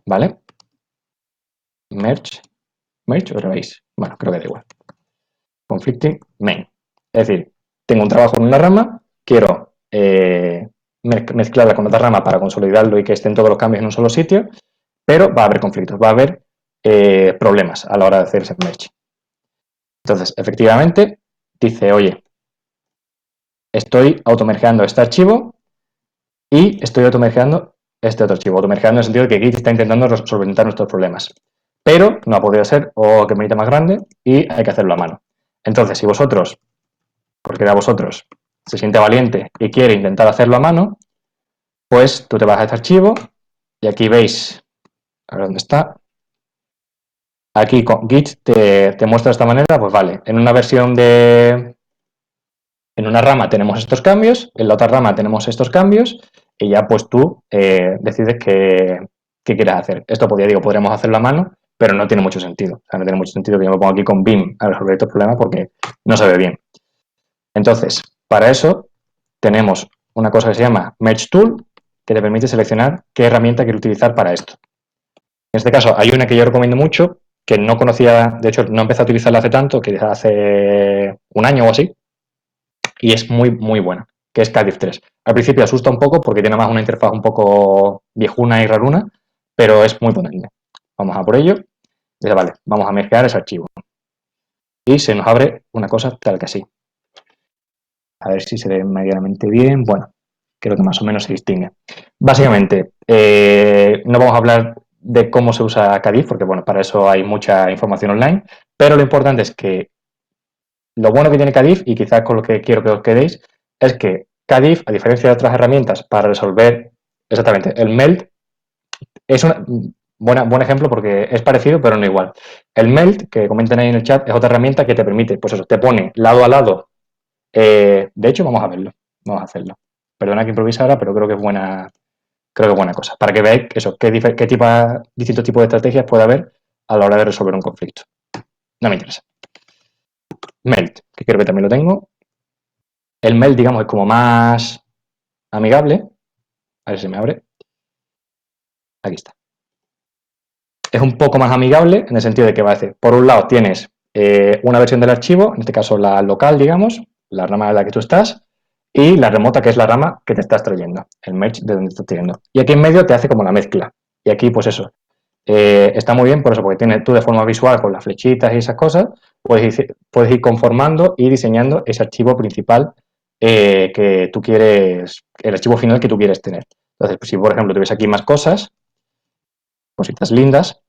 ¿vale? Merge o erase. Bueno, creo que da igual. Conflicting main. Es decir, tengo un trabajo en una rama, quiero mezclarla con otra rama para consolidarlo y que estén todos los cambios en un solo sitio, pero va a haber conflictos, va a haber problemas a la hora de hacer ese merge. Entonces, efectivamente, dice, oye, estoy automergeando este archivo y estoy automergeando este otro archivo. Automergeando en el sentido de que Git está intentando solventar nuestros problemas, pero no ha podido ser o que merita más grande y hay que hacerlo a mano. Entonces, si vosotros, porque de vosotros, se siente valiente y quiere intentar hacerlo a mano, pues tú te vas a este archivo y aquí veis, a ver dónde está. Aquí con Git te muestra de esta manera, pues vale, en una versión en una rama tenemos estos cambios, en la otra rama tenemos estos cambios y ya pues tú decides qué quieres hacer. Esto podríamos hacerlo a mano, pero no tiene mucho sentido. O sea, no tiene mucho sentido que yo me ponga aquí con Vim a resolver estos problemas porque no se ve bien. Entonces, para eso tenemos una cosa que se llama Merge Tool, que te permite seleccionar qué herramienta quiero utilizar para esto. En este caso, hay una que yo recomiendo mucho, que no conocía, de hecho, no empecé a utilizarla hace tanto, que hace un año o así, y es muy, muy buena, que es Cadif 3. Al principio asusta un poco porque tiene más una interfaz un poco viejuna y raruna, pero es muy potente. Vamos a por ello. Dice, vale, vamos a mezclar ese archivo. Y se nos abre una cosa tal que así. A ver si se ve medianamente bien. Bueno, creo que más o menos se distingue. Básicamente, no vamos a hablar de cómo se usa Cadif, porque bueno, para eso hay mucha información online, pero lo importante es que lo bueno que tiene Cadif, y quizás con lo que quiero que os quedéis, es que Cadif, a diferencia de otras herramientas para resolver exactamente el melt, es un buen ejemplo porque es parecido, pero no igual. El melt, que comenten ahí en el chat, es otra herramienta que te permite, pues eso, te pone lado a lado. De hecho, vamos a verlo, vamos a hacerlo. Perdona que improvisara, pero creo que es buena cosa. Para que veáis eso, distintos tipos de estrategias puede haber a la hora de resolver un conflicto. No me interesa. Melt, que creo que también lo tengo. El melt, digamos, es como más amigable. A ver si me abre. Aquí está. Es un poco más amigable en el sentido de que va a decir, por un lado tienes una versión del archivo, en este caso la local, digamos, la rama de la que tú estás, y la remota, que es la rama que te estás trayendo, el merge de donde estás trayendo. Y aquí en medio te hace como la mezcla. Y aquí, pues eso, está muy bien por eso, porque tienes tú de forma visual con las flechitas y esas cosas, puedes ir conformando y diseñando ese archivo principal que tú quieres, el archivo final que tú quieres tener. Entonces, pues, si por ejemplo tuviese aquí más cositas lindas,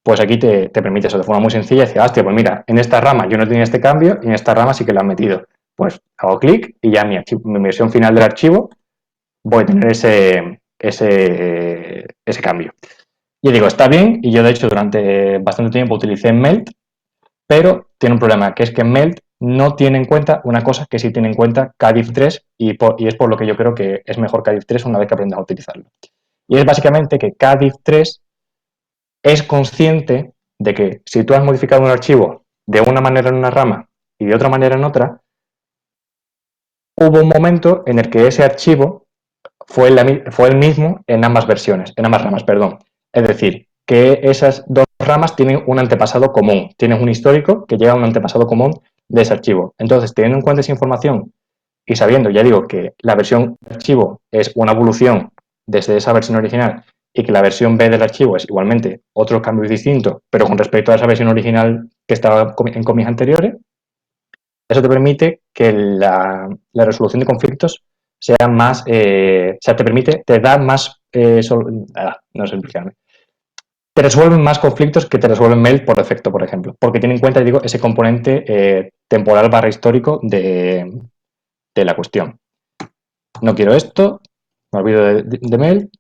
pues aquí te permite eso de forma muy sencilla. Decir, hostia, pues mira, en esta rama yo no tenía este cambio y en esta rama sí que lo han metido. Pues hago clic y ya mi versión final del archivo voy a tener ese cambio. Y digo, está bien, y yo de hecho durante bastante tiempo utilicé Melt, pero tiene un problema, que es que Melt no tiene en cuenta una cosa que sí tiene en cuenta Cadif 3 y es por lo que yo creo que es mejor Cadif 3 una vez que aprendas a utilizarlo. Y es básicamente que Cadif 3 es consciente de que si tú has modificado un archivo de una manera en una rama y de otra manera en otra, hubo un momento en el que ese archivo fue el mismo en ambas ramas, perdón. Es decir, que esas dos ramas tienen un antepasado común, tienen un histórico que llega a un antepasado común de ese archivo. Entonces, teniendo en cuenta esa información y sabiendo, ya digo, que la versión del archivo es una evolución desde esa versión original y que la versión B del archivo es igualmente otro cambio distinto, pero con respecto a esa versión original que estaba en comis anteriores, Eso te permite que la resolución de conflictos sea más, o sea, te da más, no sé explicarme, te resuelven más conflictos que te resuelven mail por defecto, por ejemplo, porque tiene en cuenta, digo, ese componente temporal barra histórico de la cuestión. No quiero esto, me olvido de mail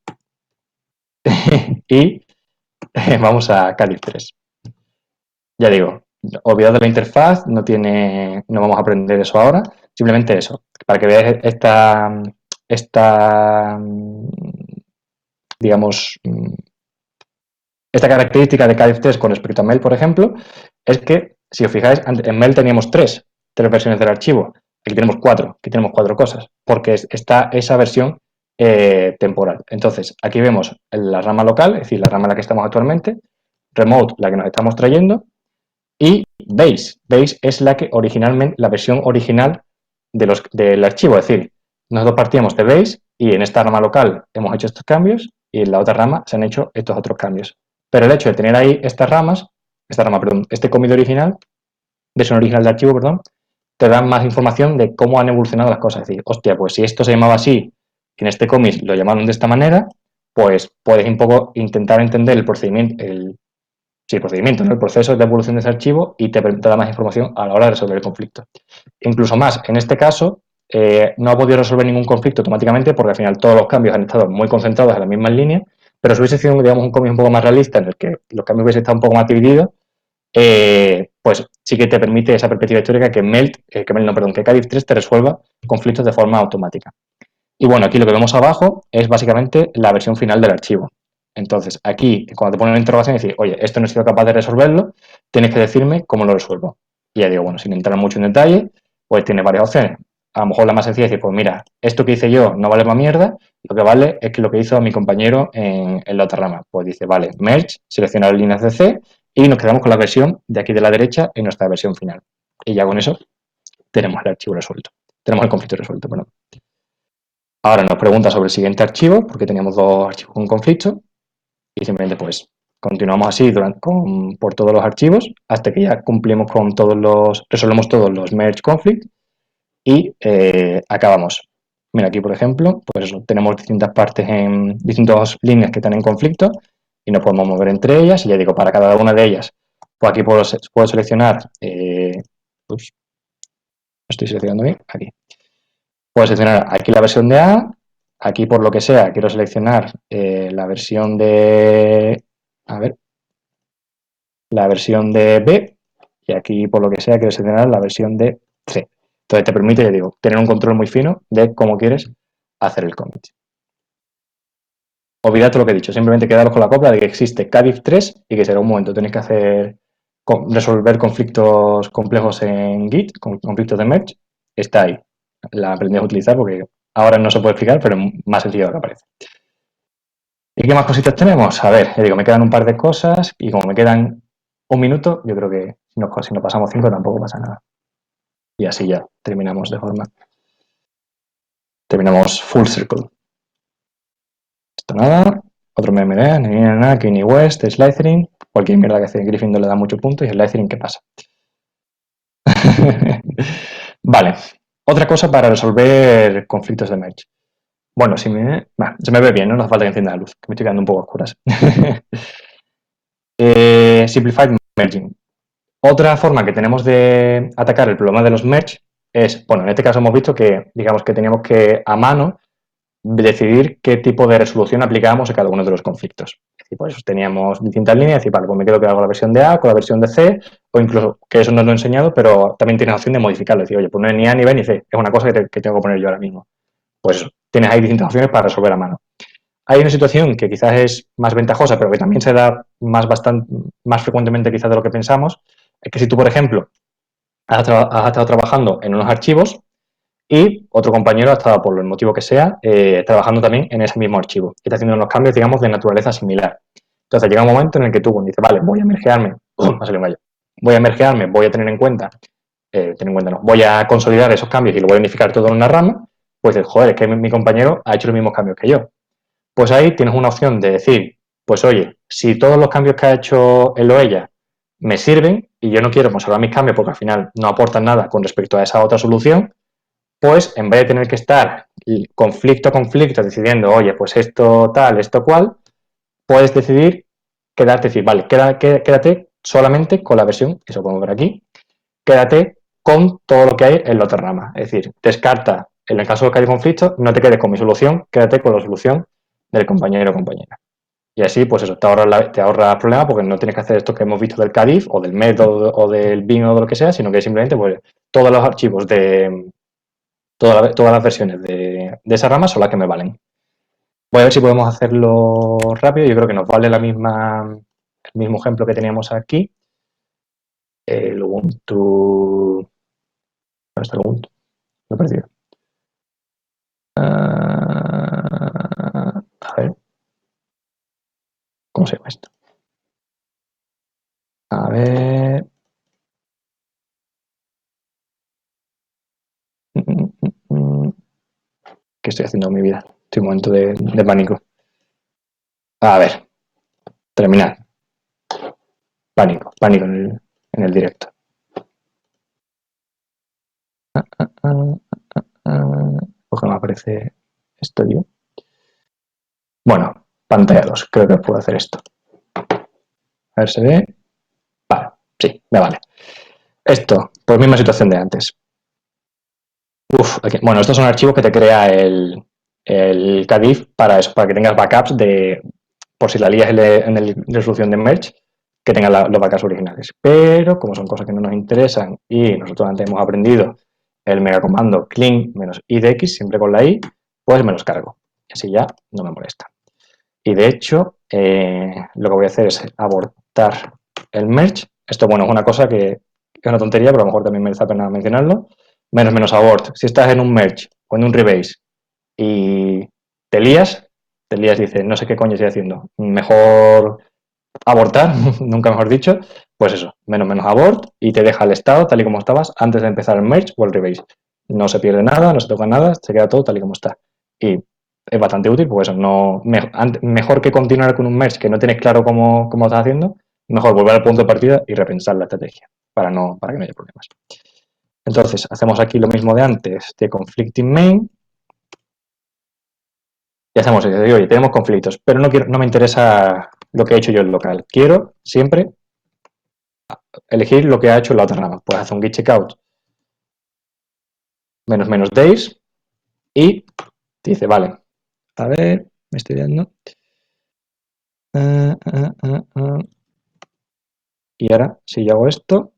y vamos a Cádiz 3. Ya digo, olvidad de la interfaz, no vamos a aprender eso ahora, simplemente eso, para que veáis esta digamos, esta característica de Cádiz 3 con respecto a Mail, por ejemplo, es que, si os fijáis, en Mail teníamos tres versiones del archivo, aquí tenemos cuatro cosas, porque está esa versión temporal. Entonces, aquí vemos la rama local, es decir, la rama en la que estamos actualmente, Remote, la que nos estamos trayendo, y Base. Base es la versión original del archivo, es decir, nosotros partíamos de Base y en esta rama local hemos hecho estos cambios y en la otra rama se han hecho estos otros cambios. Pero el hecho de tener ahí este commit original, versión original del archivo, perdón, te da más información de cómo han evolucionado las cosas. Es decir, hostia, pues si esto se llamaba así, y en este commit lo llamaron de esta manera, pues puedes un poco intentar entender el procedimiento, ¿no? El proceso de evolución de ese archivo y te da más información a la hora de resolver el conflicto. Incluso más, en este caso, no ha podido resolver ningún conflicto automáticamente porque al final todos los cambios han estado muy concentrados en la misma línea, pero si hubiese sido, digamos, un commit un poco más realista en el que los cambios hubiesen estado un poco más divididos, pues sí que te permite esa perspectiva histórica que Cádiz 3 te resuelva conflictos de forma automática. Y bueno, aquí lo que vemos abajo es básicamente la versión final del archivo. Entonces, aquí, cuando te ponen una interrogación y dices, oye, esto no he sido capaz de resolverlo, tienes que decirme cómo lo resuelvo. Y ya digo, bueno, sin entrar mucho en detalle, pues tienes varias opciones. A lo mejor la más sencilla es decir, pues mira, esto que hice yo no vale para mierda, lo que vale es que lo que hizo mi compañero en la otra rama. Pues dice, vale, merge, selecciona las líneas de C y nos quedamos con la versión de aquí de la derecha en nuestra versión final. Y ya con eso tenemos el archivo resuelto. Tenemos el conflicto resuelto, perdón. Ahora nos pregunta sobre el siguiente archivo, porque teníamos dos archivos con conflicto, y simplemente pues continuamos así por todos los archivos hasta que ya resolvemos todos los merge conflict y acabamos. Mira, aquí por ejemplo, pues eso, tenemos distintas partes en distintas líneas que están en conflicto y nos podemos mover entre ellas, y ya digo, para cada una de ellas, pues aquí puedo seleccionar, estoy seleccionando bien, aquí. Puedo seleccionar aquí la versión de A, aquí por lo que sea quiero seleccionar la versión de, la versión de B, y aquí por lo que sea quiero seleccionar la versión de C. Entonces te permite, ya digo, tener un control muy fino de cómo quieres hacer el commit. Olvidad lo que he dicho, simplemente quedaros con la copla de que existe Cádiz 3 y que será un momento tenéis que resolver conflictos complejos en Git, conflictos de merge, está ahí. La aprendí a utilizar porque ahora no se puede explicar, pero es más sencillo de lo que parece. ¿Y qué más cositas tenemos? A ver, ya digo, me quedan un par de cosas y como me quedan un minuto, yo creo que si nos pasamos 5 tampoco pasa nada. Y así ya terminamos terminamos full circle. Esto nada, otro MMD, ni nada, Kanye West, Slytherin, cualquier mierda que hace Gryffindor le da muchos puntos y Slytherin, ¿qué pasa? Vale, otra cosa para resolver conflictos de merge. Bueno, se me ve bien, ¿no? No hace falta que encienda la luz, que me estoy quedando un poco a oscuras. Simplified merging. Otra forma que tenemos de atacar el problema de los merge es, bueno, en este caso hemos visto que, digamos que teníamos que a mano decidir qué tipo de resolución aplicábamos a cada uno de los conflictos. Es decir, pues teníamos distintas líneas, es decir, vale, pues me quedo con la versión de A, con la versión de C, o incluso, que eso no lo he enseñado, pero también tienes la opción de modificarlo. Es decir, oye, pues no es ni A, ni B, ni C, es una cosa que tengo que poner yo ahora mismo. Pues eso, tienes ahí distintas opciones para resolver a mano. Hay una situación que quizás es más ventajosa, pero que también se da más frecuentemente quizás de lo que pensamos, es que si tú, por ejemplo, has estado trabajando en unos archivos y otro compañero ha estado, por el motivo que sea, trabajando también en ese mismo archivo y está haciendo unos cambios, digamos, de naturaleza similar. Entonces llega un momento en el que tú dices, vale, voy a mergearme, voy a tener en cuenta, voy a consolidar esos cambios y lo voy a unificar todo en una rama, pues joder, es que mi compañero ha hecho los mismos cambios que yo. Pues ahí tienes una opción de decir, pues oye, si todos los cambios que ha hecho él o ella me sirven y yo no quiero conservar mis cambios porque al final no aportan nada con respecto a esa otra solución, pues en vez de tener que estar conflicto a conflicto decidiendo, oye, pues esto tal, esto cual, puedes decidir quedarte, decir, vale, quédate solamente con la versión, eso podemos ver aquí, quédate con todo lo que hay en la otra rama. Es decir, descarta, en el caso de que haya conflicto, no te quedes con mi solución, quédate con la solución del compañero o compañera. Y así, pues eso, te ahorras problemas porque no tienes que hacer esto que hemos visto del CADIF o del método o del BIM o de lo que sea, sino que simplemente, pues, todos los archivos de todas las versiones de esa rama son las que me valen. Voy a ver si podemos hacerlo rápido. Yo creo que nos vale el mismo ejemplo que teníamos aquí. El Ubuntu. ¿Dónde está el Ubuntu? Lo he perdido. A ver. ¿Cómo se llama esto? A ver. ¿Qué estoy haciendo en mi vida? Estoy en un momento de pánico. A ver. Terminar. Pánico en el directo. ¿Por qué no me aparece esto yo? Bueno, pantalla 2. Creo que puedo hacer esto. A ver, ¿se ve? Vale, sí, me vale. Esto, pues misma situación de antes. Bueno, estos son archivos que te crea el CADIF para eso, para que tengas backups por si la lías en la resolución de merge, que tengas los backups originales. Pero como son cosas que no nos interesan y nosotros antes hemos aprendido el megacomando clean-idx, siempre con la i, pues me los cargo. Así ya no me molesta. Y de hecho, lo que voy a hacer es abortar el merge. Esto, bueno, es una cosa que es una tontería, pero a lo mejor también merece la pena mencionarlo. Menos abort. Si estás en un merge o en un rebase y te lías, dices, no sé qué coño estoy haciendo. Mejor abortar, nunca mejor dicho. Pues eso, menos abort y te deja el estado tal y como estabas antes de empezar el merge o el rebase. No se pierde nada, no se toca nada, se queda todo tal y como está. Y es bastante útil, porque eso, mejor que continuar con un merge que no tienes claro cómo estás haciendo, mejor volver al punto de partida y repensar la estrategia para que no haya problemas. Entonces, hacemos aquí lo mismo de antes, de conflicting main, y hacemos eso, oye, tenemos conflictos, pero no me interesa lo que he hecho yo en local. Quiero siempre elegir lo que ha hecho la otra rama. Pues hace un git checkout -days y te dice, vale, a ver, me estoy dando. Y ahora, si yo hago esto,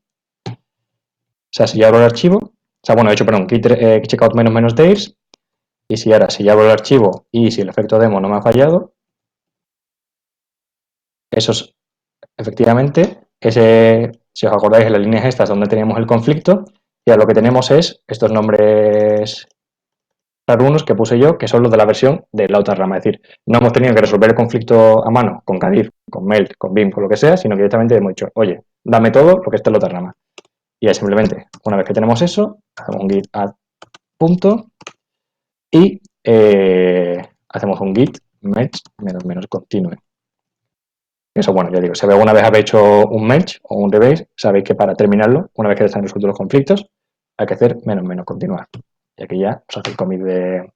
o sea, si yo abro el archivo, o sea, bueno, he hecho, perdón, git checkout -days, y si yo abro el archivo y si el efecto demo no me ha fallado, eso es, efectivamente, si os acordáis, en las líneas estas donde teníamos el conflicto, y ahora lo que tenemos es estos nombres rarunos que puse yo, que son los de la versión de la otra rama. Es decir, no hemos tenido que resolver el conflicto a mano con CADIF, con Melt, con BIM, con lo que sea, sino que directamente hemos dicho, oye, dame todo lo que está en la otra rama. Y ya simplemente, una vez que tenemos eso, hacemos un git add punto y hacemos un git merge -continue. Eso, bueno, ya digo, si alguna vez habéis hecho un merge o un rebase, sabéis que para terminarlo, una vez que están resueltos los conflictos, hay que hacer continuar. Y aquí ya os hace el commit de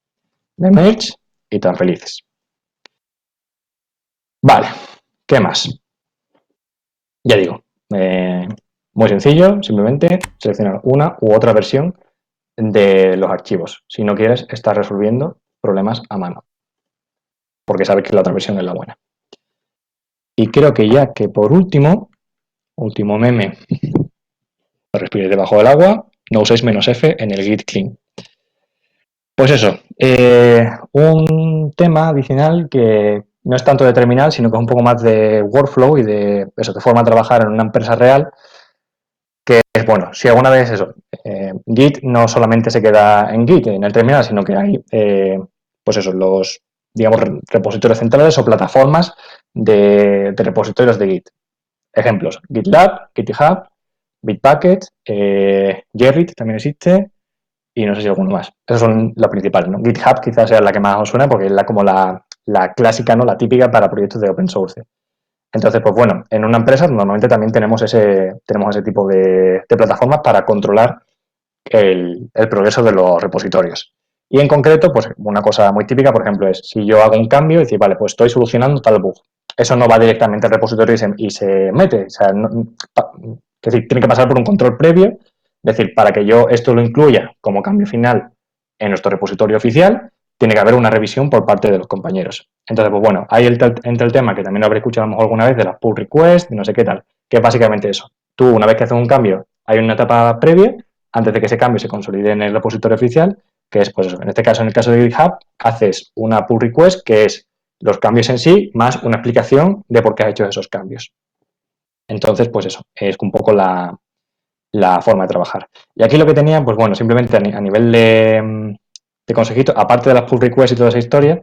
merge y tan felices. Vale, ¿qué más? Ya digo, muy sencillo, simplemente seleccionar una u otra versión de los archivos, si no quieres estar resolviendo problemas a mano, porque sabes que la otra versión es la buena. Y creo que ya que por último meme, respires debajo del agua, no uséis "-f" en el git clean. Pues eso, un tema adicional que no es tanto de terminal, sino que es un poco más de workflow y de forma de trabajar en una empresa real, que es, bueno, si alguna vez Git no solamente se queda en Git, en el terminal, sino que hay, pues eso, los, digamos, repositorios centrales o plataformas de repositorios de Git. Ejemplos, GitLab, GitHub, Bitbucket, Gerrit también existe, y no sé si alguno más. Esas son las principales, ¿no? GitHub quizás sea la que más os suena porque es como la clásica, ¿no? La típica para proyectos de open source. Entonces, pues bueno, en una empresa normalmente también tenemos ese tipo de plataformas para controlar el progreso de los repositorios. Y en concreto, pues una cosa muy típica, por ejemplo, es si yo hago un cambio y decir, vale, pues estoy solucionando tal bug. Eso no va directamente al repositorio y se mete. O sea, es decir, tiene que pasar por un control previo. Es decir, para que yo esto lo incluya como cambio final en nuestro repositorio oficial, tiene que haber una revisión por parte de los compañeros. Entonces, pues bueno, ahí entra el tema que también lo habré escuchado a lo mejor alguna vez de las pull requests, no sé qué tal, que es básicamente eso. Tú, una vez que haces un cambio, hay una etapa previa antes de que ese cambio se consolide en el repositorio oficial, que es, pues eso, en este caso, en el caso de GitHub, haces una pull request, que es los cambios en sí, más una explicación de por qué has hecho esos cambios. Entonces, pues eso, es un poco la forma de trabajar. Y aquí lo que tenía, pues bueno, simplemente a nivel de consejito, aparte de las pull requests y toda esa historia,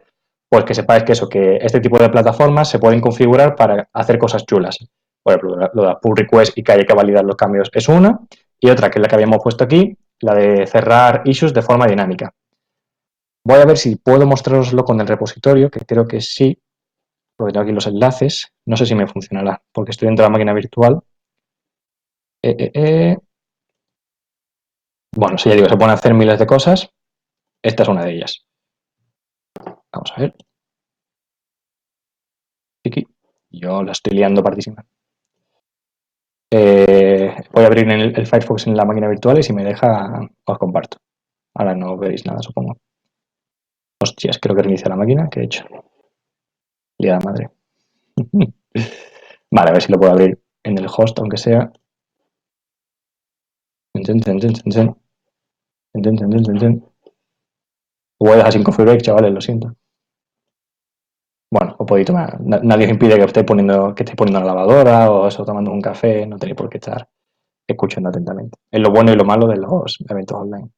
pues que sepáis que eso, que este tipo de plataformas se pueden configurar para hacer cosas chulas. Por ejemplo, lo de las pull requests y que haya que validar los cambios es una, y otra, que es la que habíamos puesto aquí, la de cerrar issues de forma dinámica. Voy a ver si puedo mostraroslo con el repositorio, que creo que sí, porque tengo aquí los enlaces. No sé si me funcionará, porque estoy dentro de la máquina virtual. Bueno, si ya digo, se pueden hacer miles de cosas. Esta es una de ellas. Vamos a ver. Aquí. Yo la estoy liando partísima. Voy a abrir el Firefox en la máquina virtual y si me deja, os comparto. Ahora no veréis nada, supongo. Hostias, creo que reinicia la máquina. ¿Qué he hecho? Liada madre. Vale, a ver si lo puedo abrir en el host, aunque sea. Lo voy a dejar sin configurar, chavales, lo siento. Bueno, os podéis tomar. Nadie os impide que estéis poniendo la lavadora o eso, tomando un café. No tenéis por qué estar escuchando atentamente. Es lo bueno y lo malo de los eventos online.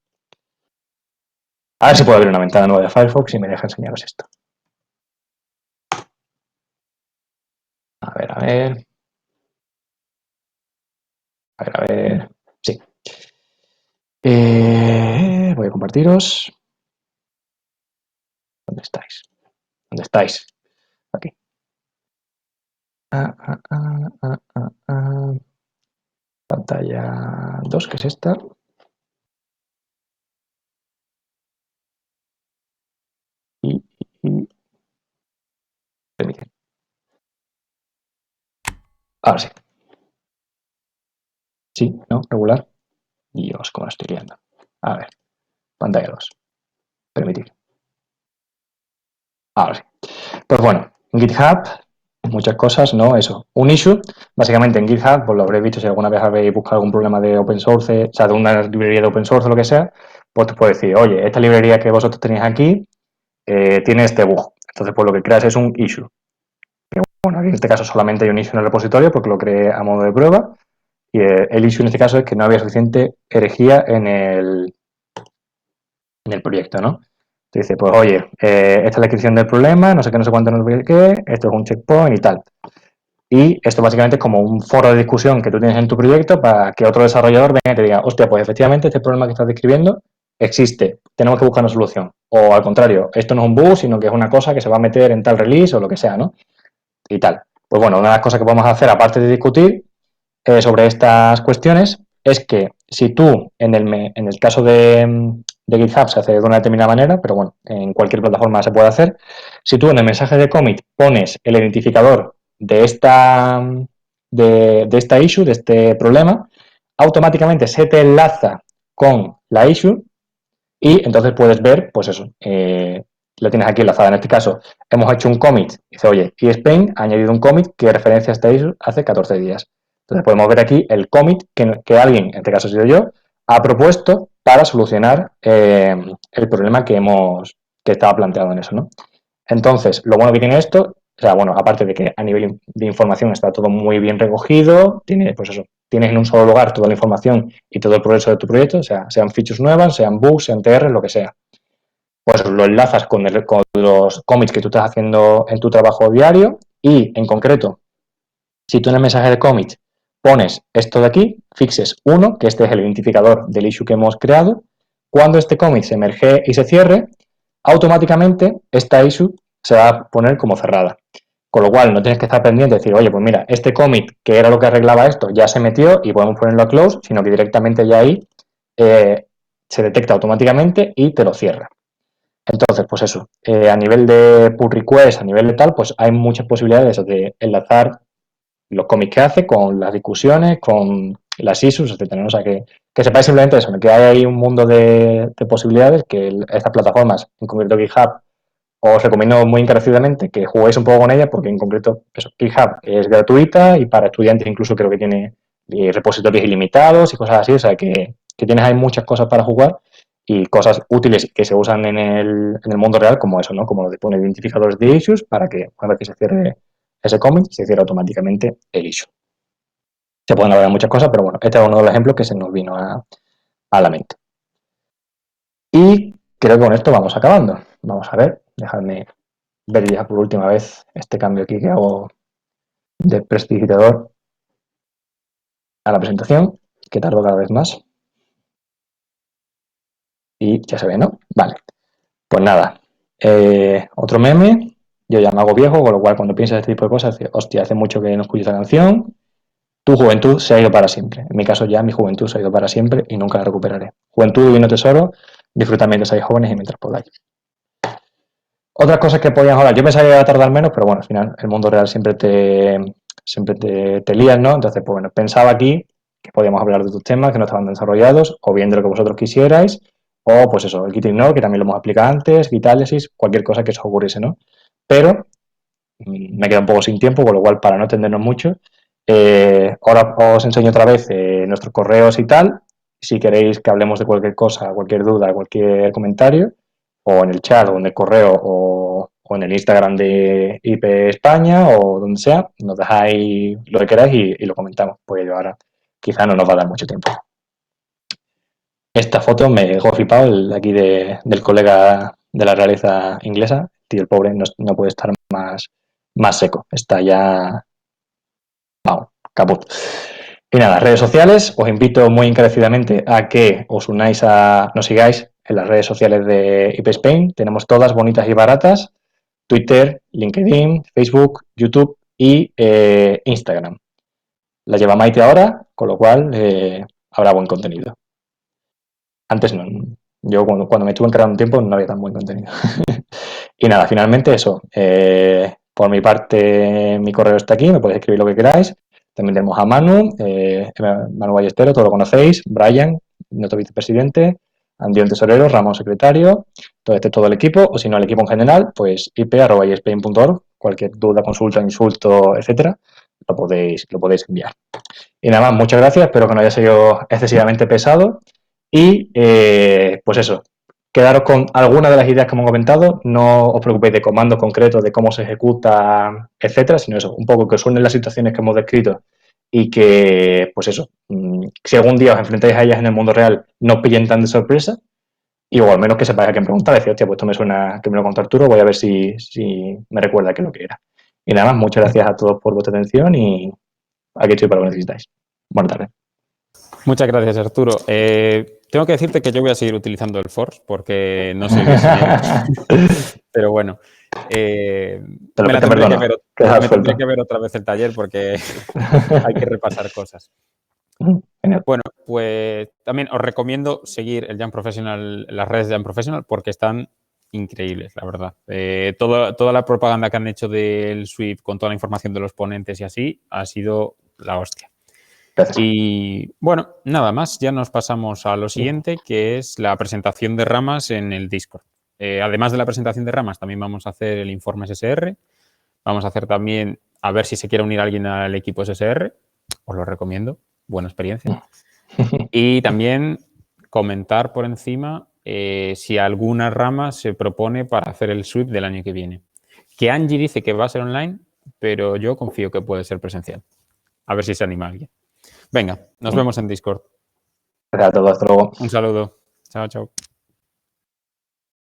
A ver si puedo abrir una ventana nueva de Firefox y me deja enseñaros esto. A ver, a ver. A ver, a ver. Sí. Voy a compartiros. ¿Dónde estáis? ¿Dónde estáis? Aquí. Pantalla 2, que es esta. Y permite. Ahora sí. Sí, ¿no? Regular. Dios, cómo la estoy liando. A ver. Pantalla 2. Permitir. Ahora sí. Pues bueno, en GitHub, muchas cosas, ¿no? Eso. Un issue, básicamente en GitHub, pues lo habréis visto si alguna vez habéis buscado algún problema de open source, o sea, de una librería de open source o lo que sea, pues te puede decir, oye, esta librería que vosotros tenéis aquí tiene este bug. Entonces, pues lo que creas es un issue. Que, bueno, aquí en este caso solamente hay un issue en el repositorio porque lo creé a modo de prueba. Y el issue en este caso es que no había suficiente herejía en el proyecto, ¿no? Te dice, pues oye, esta es la descripción del problema, no sé qué, no sé cuánto, no sé qué, esto es un checkpoint y tal. Y esto básicamente es como un foro de discusión que tú tienes en tu proyecto para que otro desarrollador venga y te diga, hostia, pues efectivamente este problema que estás describiendo existe, tenemos que buscar una solución. O al contrario, esto no es un bug, sino que es una cosa que se va a meter en tal release o lo que sea, ¿no? Y tal. Pues bueno, una de las cosas que podemos hacer, aparte de discutir sobre estas cuestiones, es que si tú, en el caso de GitHub se hace de una determinada manera, pero bueno, en cualquier plataforma se puede hacer, si tú en el mensaje de commit pones el identificador de esta issue, de este problema, automáticamente se te enlaza con la issue y entonces puedes ver, pues eso, la tienes aquí enlazada. En este caso, hemos hecho un commit. Dice, oye, eSpain ha añadido un commit que referencia a esta issue hace 14 días. Entonces podemos ver aquí el commit que alguien, en este caso he sido yo, ha propuesto para solucionar el problema que estaba planteado en eso, ¿no? Entonces, lo bueno que tiene esto, o sea, bueno, aparte de que a nivel de información está todo muy bien recogido, tiene, pues eso, tienes en un solo lugar toda la información y todo el progreso de tu proyecto, o sea, sean features nuevas, sean bugs, sean TR, lo que sea. Pues lo enlazas con los commits que tú estás haciendo en tu trabajo diario y, en concreto, si tú en el mensaje de commit pones esto de aquí, fixes 1, que este es el identificador del issue que hemos creado, cuando este commit se merge y se cierre, automáticamente esta issue se va a poner como cerrada. con lo cual no tienes que estar pendiente de decir, oye, pues mira, este commit que era lo que arreglaba esto ya se metió y podemos ponerlo a close, sino que directamente ya ahí se detecta automáticamente y te lo cierra. Entonces, pues eso, a nivel de pull request, a nivel de tal, pues hay muchas posibilidades de enlazar los commits que hace con las discusiones, con las issues, etcétera, ¿no? O sea, que sepáis simplemente eso, que hay ahí un mundo de posibilidades que estas plataformas, en concreto GitHub, os recomiendo muy encarecidamente que juguéis un poco con ella porque en concreto eso, GitHub es gratuita y para estudiantes incluso creo que tiene repositorios ilimitados y cosas así, o sea que tienes ahí muchas cosas para jugar y cosas útiles que se usan en el mundo real como eso, ¿no? Como lo de poner identificadores de issues para que una vez que se cierre ese commit se cierre automáticamente el issue. Se pueden hablar muchas cosas, pero bueno, este es uno de los ejemplos que se nos vino a la mente. Y creo que con esto vamos acabando. Vamos a ver, dejadme ver ya por última vez este cambio aquí que hago de prestidigitador a la presentación, que tardo cada vez más. Y ya se ve, ¿no? Vale. Pues nada, otro meme. Yo ya me hago viejo, con lo cual cuando piensas este tipo de cosas, hostia, hace mucho que no escucho esta canción. Tu juventud se ha ido para siempre. En mi caso ya mi juventud se ha ido para siempre y nunca la recuperaré. Juventud, divino tesoro, disfrutad mientras seáis jóvenes y mientras podáis. Otras cosas que podían hablar. Yo pensaba que iba a tardar menos, pero bueno, al final el mundo real siempre te lías, ¿no? Entonces, pues bueno, pensaba aquí que podíamos hablar de otros temas que no estaban desarrollados, o bien de lo que vosotros quisierais, o pues eso, el Git Ignore, que también lo hemos explicado antes, Gitálisis, cualquier cosa que os ocurriese, ¿no? Pero me queda un poco sin tiempo, con lo cual, para no extendernos mucho, ahora os enseño otra vez nuestros correos y tal. Si queréis que hablemos de cualquier cosa, cualquier duda, cualquier comentario, o en el chat, o en el correo, o en el Instagram de IP España, o donde sea, nos dejáis lo que queráis y lo comentamos, porque yo ahora quizá no nos va a dar mucho tiempo. Esta foto me dejó flipado, aquí del colega de la realeza inglesa, tío, el pobre no puede estar más seco, está ya caput. Y nada, redes sociales, os invito muy encarecidamente a que os unáis nos sigáis en las redes sociales de IP Spain. Tenemos todas bonitas y baratas: Twitter, LinkedIn, Facebook, YouTube y Instagram. La lleva Maite ahora, con lo cual habrá buen contenido. Antes no. Yo cuando me estuve encargando un tiempo no había tan buen contenido. Y nada, finalmente eso. Por mi parte, mi correo está aquí, me podéis escribir lo que queráis. También tenemos a Manu, Manu Ballesteros, todos lo conocéis, Brian, nuestro vicepresidente, Andión Tesorero, Ramón secretario, todo el equipo, o si no el equipo en general, pues ip@ispain.org, cualquier duda, consulta, insulto, etcétera, lo podéis enviar. Y nada más, muchas gracias, espero que no haya sido excesivamente pesado y pues eso, quedaros con algunas de las ideas que hemos comentado, no os preocupéis de comandos concretos, de cómo se ejecuta, etcétera, sino eso, un poco que os suenen las situaciones que hemos descrito y que, pues eso, si algún día os enfrentáis a ellas en el mundo real, no os pillen tan de sorpresa y o al menos que sepáis a quién preguntar, decir, hostia, pues esto me suena que me lo contó Arturo, voy a ver si me recuerda qué es lo que era. Y nada más, muchas gracias a todos por vuestra atención y aquí estoy para lo que necesitáis. Buenas tardes. Muchas gracias, Arturo. Tengo que decirte que yo voy a seguir utilizando el Force porque no soy diseñador. Pero bueno, me tendré que ver otra vez el taller porque hay que repasar cosas. Genial. Bueno, pues también os recomiendo seguir el Jam Professional, las redes de Jam Professional, porque están increíbles, la verdad. Toda la propaganda que han hecho del Swift con toda la información de los ponentes y así ha sido la hostia. Gracias. Y bueno, nada más, ya nos pasamos a lo siguiente, que es la presentación de ramas en el Discord. Además de la presentación de ramas, también vamos a hacer el informe SSR. Vamos a hacer también, a ver si se quiere unir alguien al equipo SSR. Os lo recomiendo, buena experiencia. Y también comentar por encima si alguna rama se propone para hacer el Swift del año que viene. Que Angie dice que va a ser online, pero yo confío que puede ser presencial. A ver si se anima alguien. Venga, nos vemos en Discord. Gracias a todos, hasta luego. Un saludo. Chao, chao.